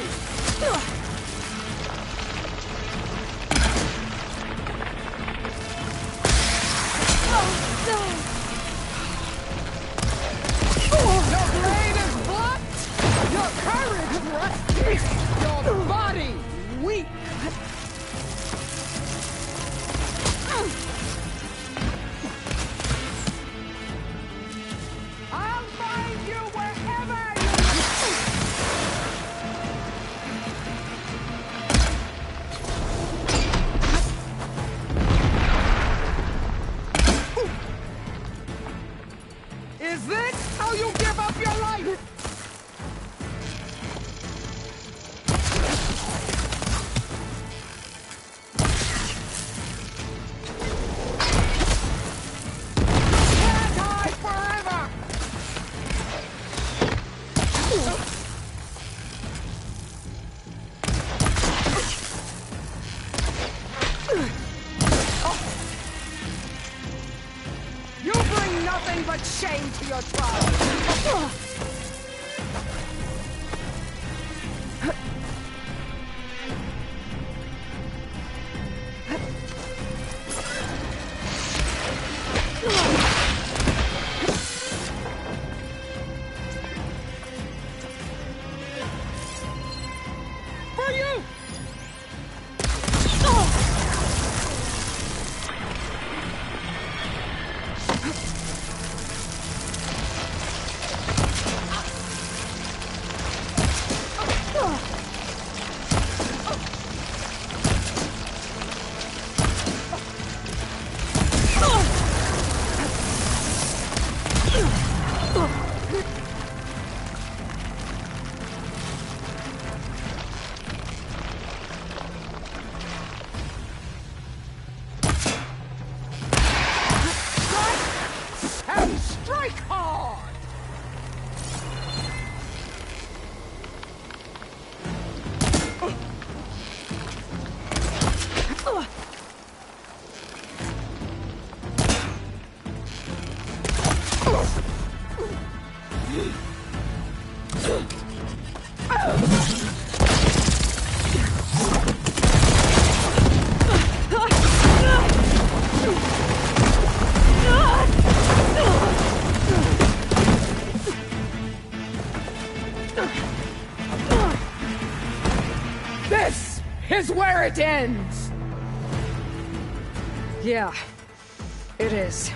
Your blade is blocked! Your courage rusty! Your body weak! I'll find you wherever you... Is this how you give up your life? Can't hide forever! You bring nothing but shame to your tribe! For you! And strike hard! This is where it ends! Yeah, it is.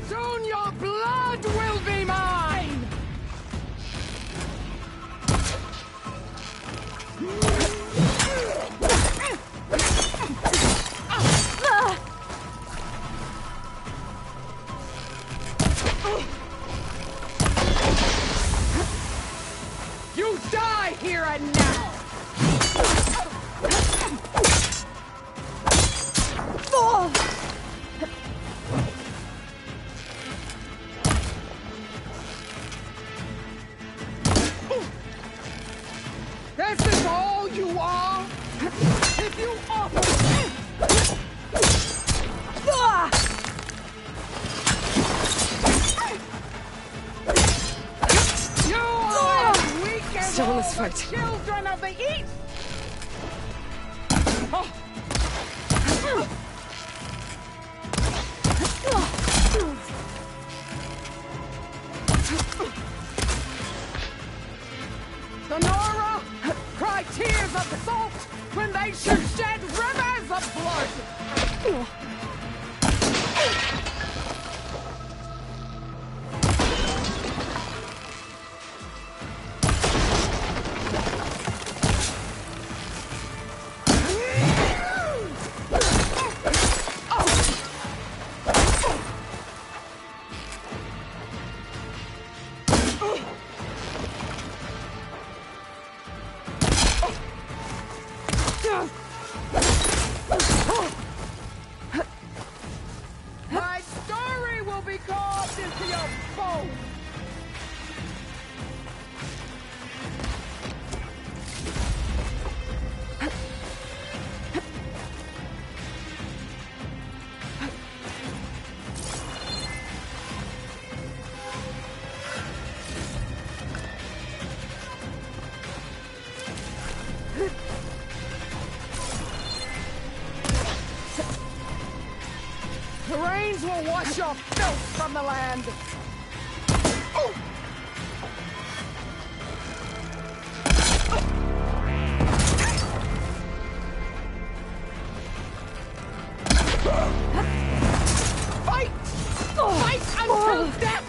Soon your blood will be mine! You die here and now! This is all you are? If you offer... You are as weak as Still in all this the fight. children of the East! The Nora cry tears of salt when they should shed rivers of blood! be carved into your bone! The rains will wash your filth from the land! Fight! Fight until death!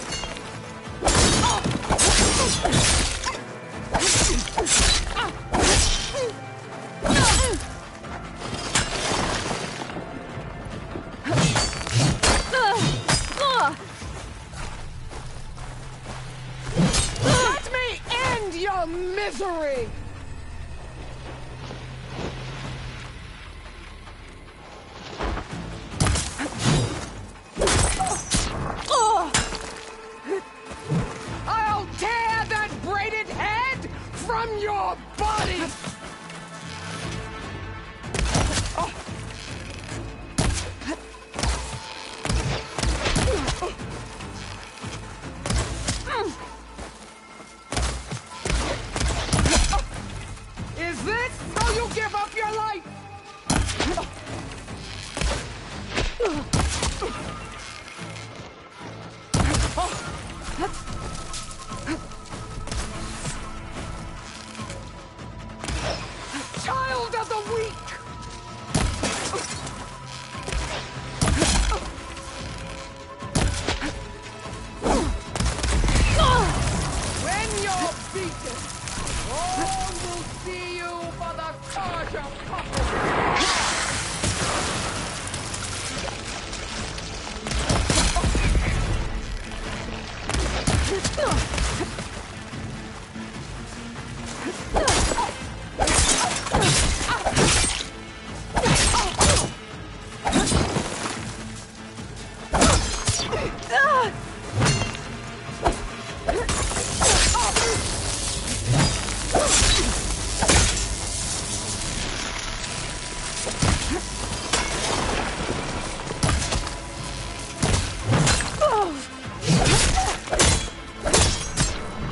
Let me end your misery! I'll tear that braided head from your body! Is this how you give up your life? Child of the weak! When you're beaten, all will see you for the charge of puppets!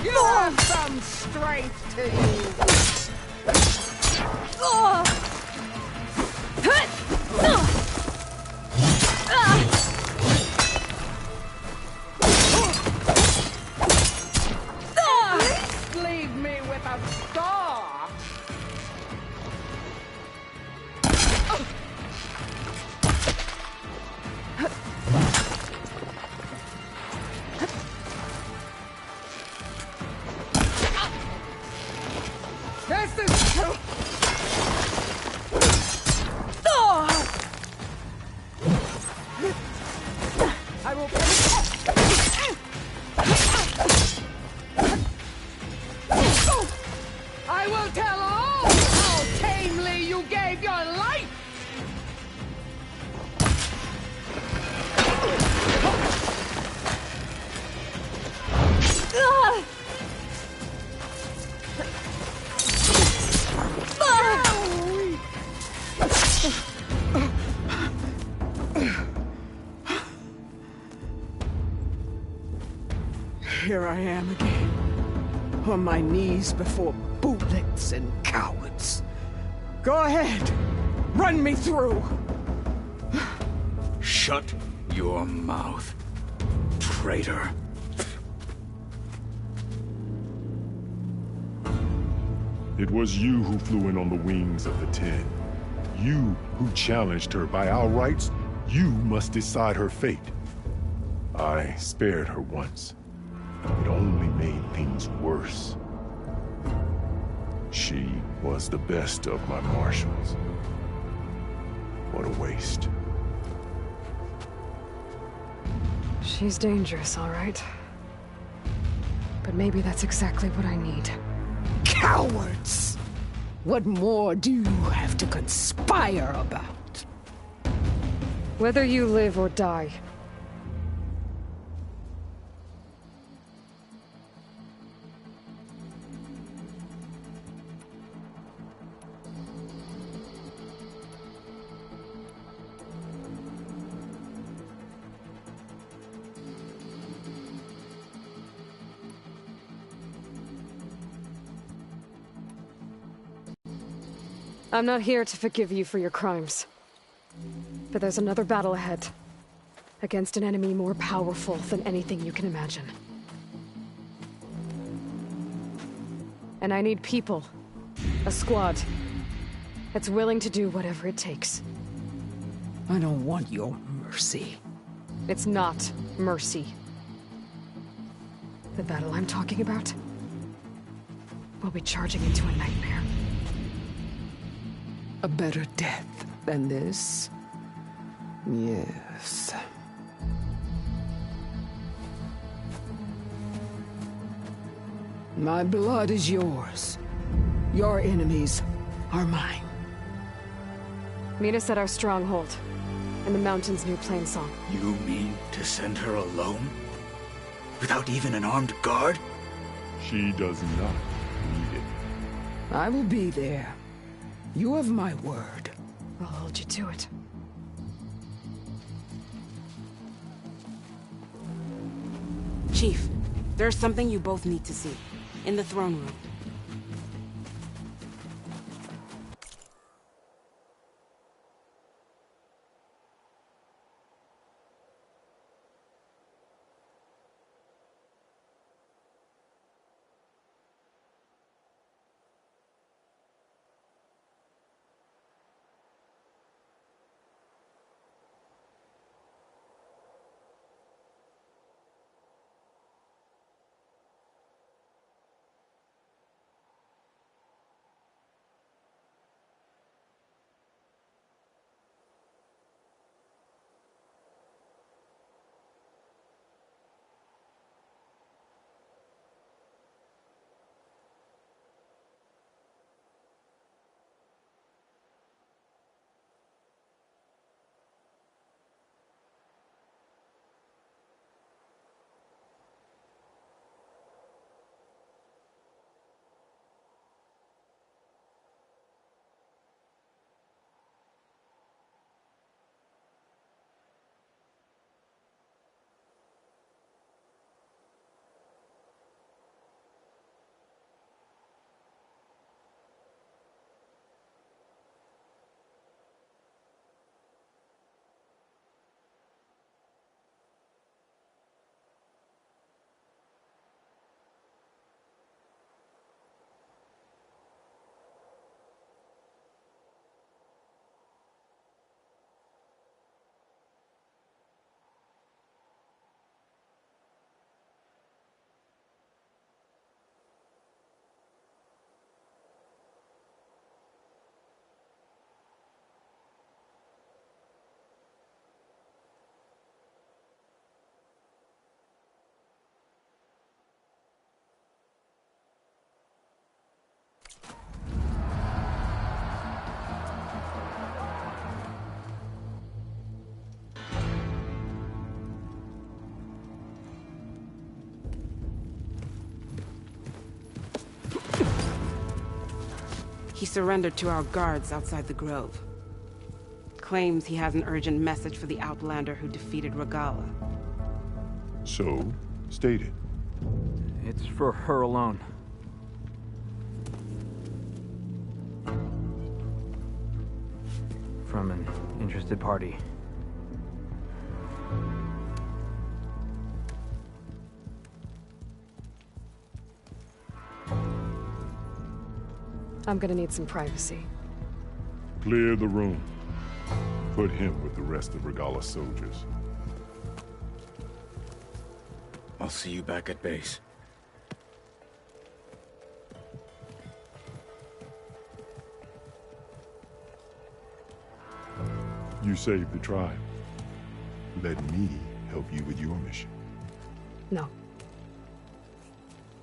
You have some strength to you. At least leave me with a scar. This is true. I will I will tell all how tamely you gave your life. Here I am again, on my knees before bullets and cowards. Go ahead, run me through. Shut your mouth, traitor. It was you who flew in on the wings of the Ten. You who challenged her by our rights. You must decide her fate. I spared her once. It only made things worse. She was the best of my marshals. What a waste. She's dangerous, all right. But maybe that's exactly what I need. Cowards! What more do you have to conspire about? Whether you live or die, I'm not here to forgive you for your crimes. But there's another battle ahead. Against an enemy more powerful than anything you can imagine. And I need people. A squad. That's willing to do whatever it takes. I don't want your mercy. It's not mercy. The battle I'm talking about will be charging into a nightmare. A better death than this? Yes. My blood is yours. Your enemies are mine. Meet us at our stronghold, in the mountain's new plain song. You mean to send her alone? Without even an armed guard? She does not need it. I will be there. You have my word. I'll hold you to it. Chief, there's something you both need to see. In the throne room. He surrendered to our guards outside the grove. Claims he has an urgent message for the Outlander who defeated Regala. So, state it. It's for her alone. From an interested party. I'm gonna need some privacy. Clear the room. Put him with the rest of Regala's soldiers. I'll see you back at base. You saved the tribe. Let me help you with your mission. No.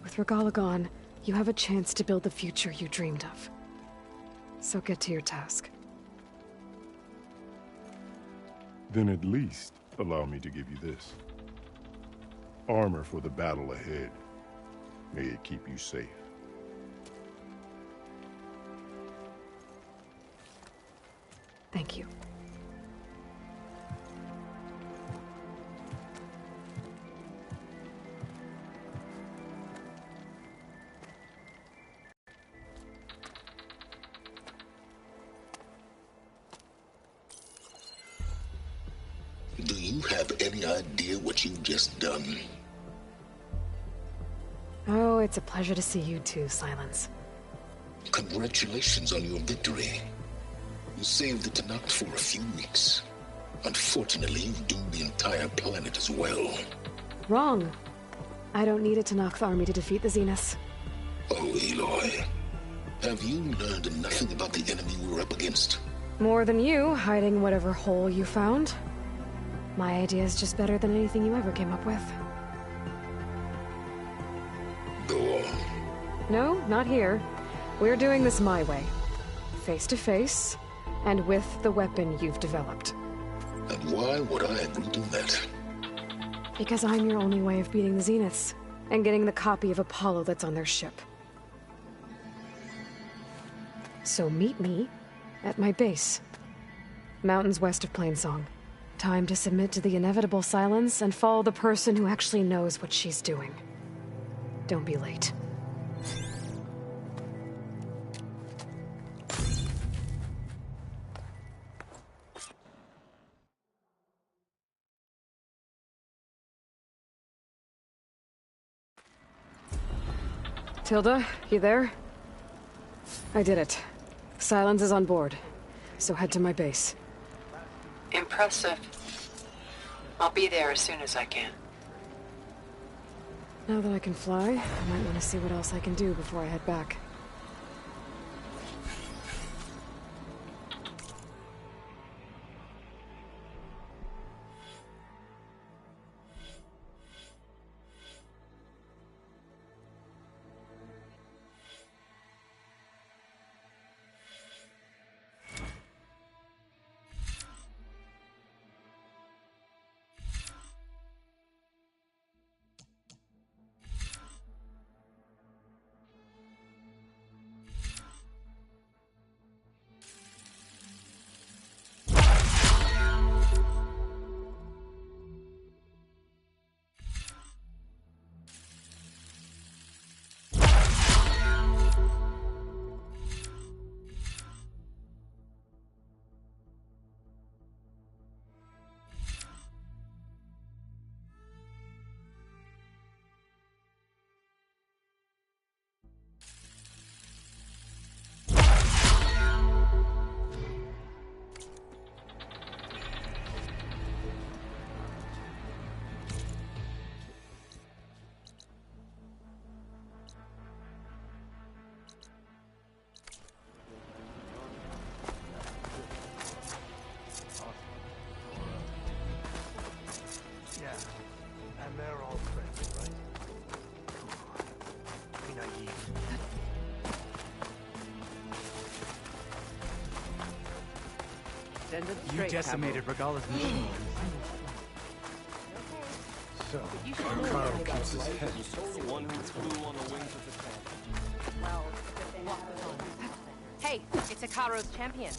With Regala gone, you have a chance to build the future you dreamed of. So get to your task. Then at least allow me to give you this. Armor for the battle ahead. May it keep you safe. Thank you. have any idea what you've just done? Oh, it's a pleasure to see you too, Silence. Congratulations on your victory. You saved the Tanakh for a few weeks. Unfortunately, you've doomed the entire planet as well. Wrong. I don't need a Tanakh army to defeat the Zeniths. Oh, Aloy. Have you learned nothing about the enemy we're up against? More than you, hiding whatever hole you found. My idea is just better than anything you ever came up with. Go on. No, not here. We're doing this my way. Face to face, and with the weapon you've developed. And why would I agree to that? Because I'm your only way of beating the Zeniths, and getting the copy of Apollo that's on their ship. So meet me at my base. Mountains west of Plainsong. Time to submit to the inevitable silence and follow the person who actually knows what she's doing. Don't be late. Tilda, you there? I did it. Silence is on board, so head to my base. Impressive. I'll be there as soon as I can. Now that I can fly, I might want to see what else I can do before I head back. You decimated Regala's machine. So, Carl keeps his head. The one who flew on the wings of the Hey, it's Ikaro's champion.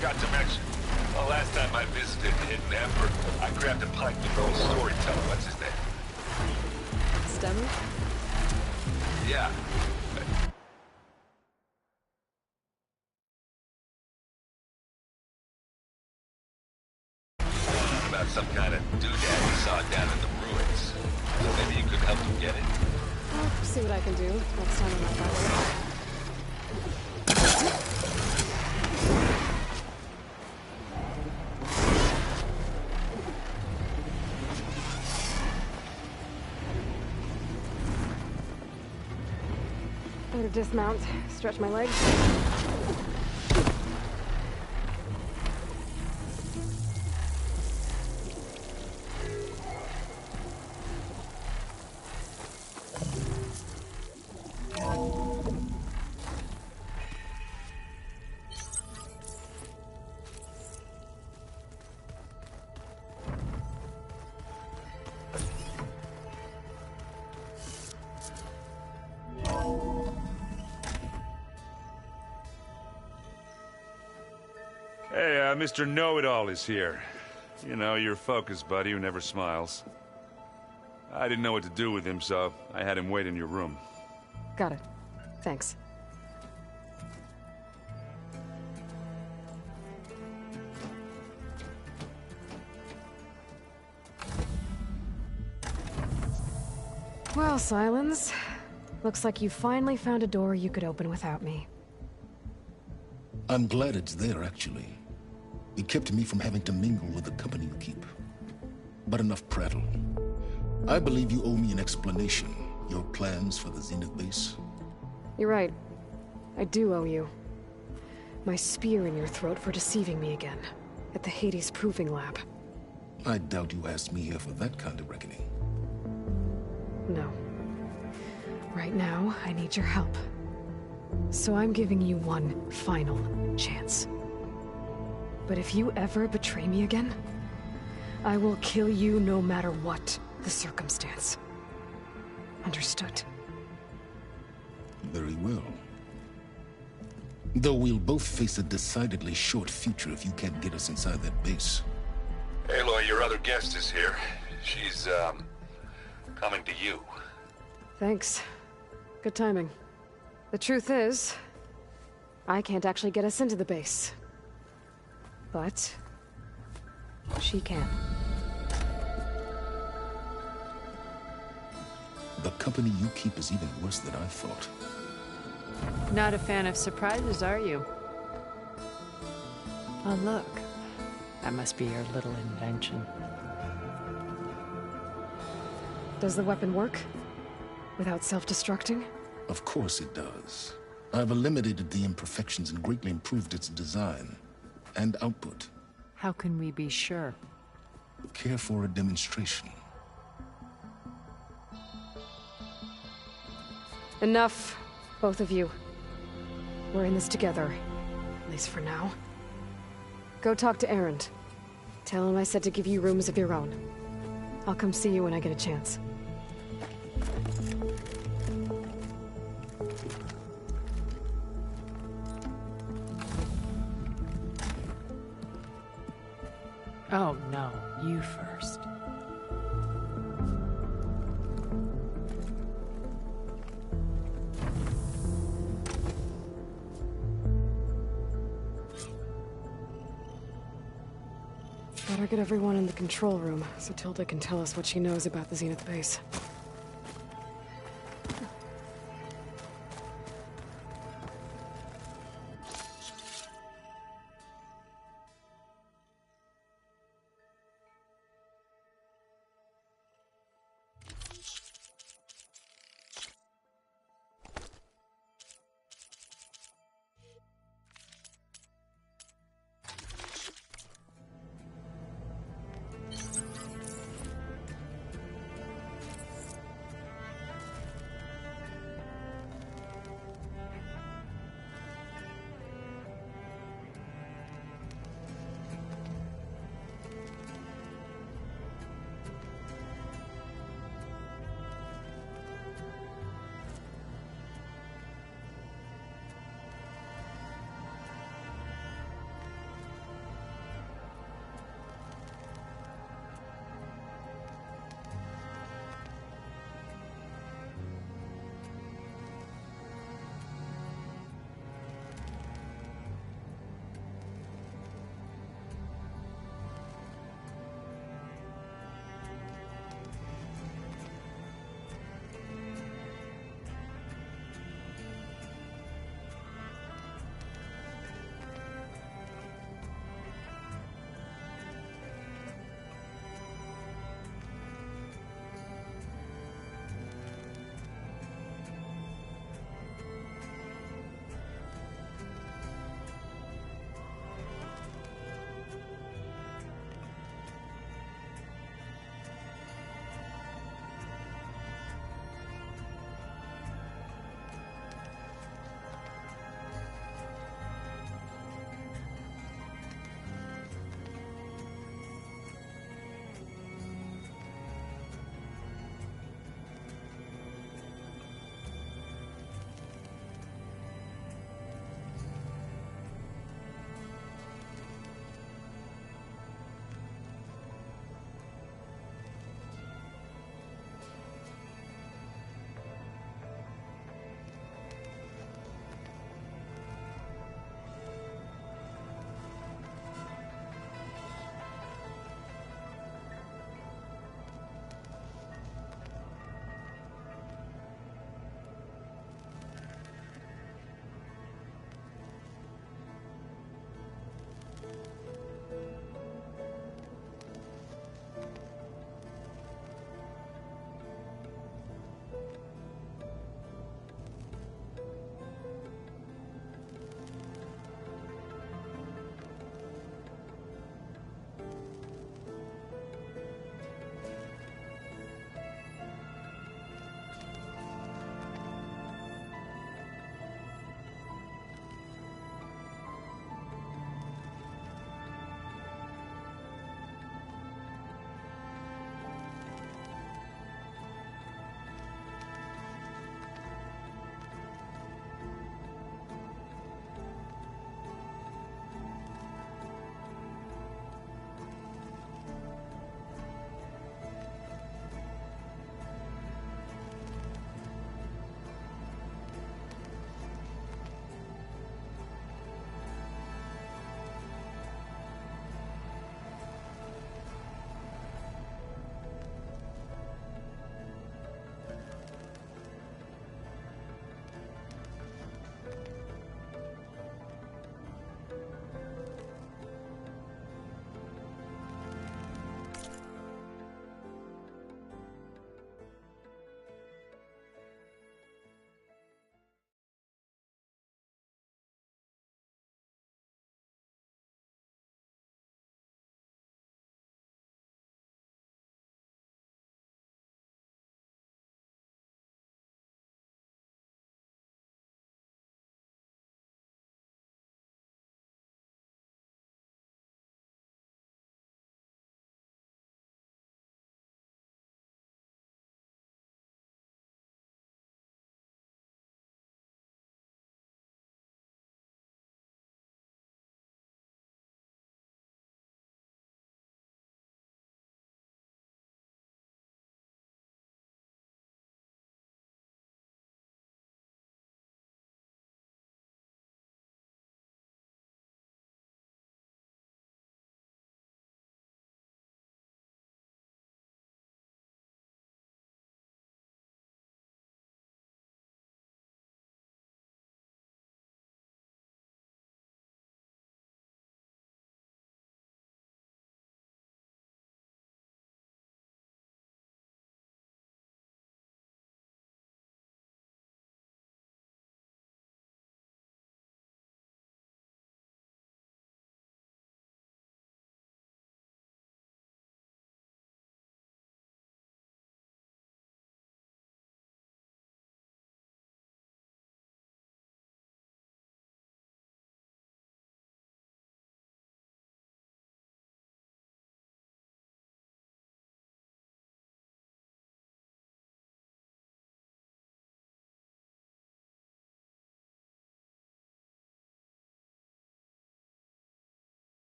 forgot to mention. The last time I visited Hidden Emperor, I grabbed a pint with the old storyteller. What's his name? Stemmer? Yeah. About some kind of doodad he saw down in the ruins. So maybe you could help him get it. I'll see what I can do next time I'm out that way. Better dismount, stretch my legs. Hey, Mr. Know-It-All is here. You know, your focus buddy who never smiles. I didn't know what to do with him, so I had him wait in your room. Got it. Thanks. Well, Silence. Looks like you finally found a door you could open without me. I'm glad it's there, actually. It kept me from having to mingle with the company you keep. But enough prattle. I believe you owe me an explanation. Your plans for the Zenith base? You're right. I do owe you. My spear in your throat for deceiving me again. At the Hades Proving Lab. I doubt you asked me here for that kind of reckoning. No. Right now, I need your help. So I'm giving you one final chance. But if you ever betray me again, I will kill you no matter what the circumstance. Understood? Very well. Though we'll both face a decidedly short future if you can't get us inside that base. Aloy, your other guest is here. She's, coming to you. Thanks. Good timing. The truth is, I can't actually get us into the base. But she can. The company you keep is even worse than I thought. Not a fan of surprises, are you? Oh, look. That must be your little invention. Does the weapon work? Without self-destructing? Of course it does. I've eliminated the imperfections and greatly improved its design and output. How can we be sure? Care for a demonstration? Enough, both of you. We're in this together, at least for now. Go talk to Erend. Tell him I said to give you rooms of your own. I'll come see you when I get a chance. Oh, no. You first. Better get everyone in the control room, so Tilda can tell us what she knows about the Zenith base.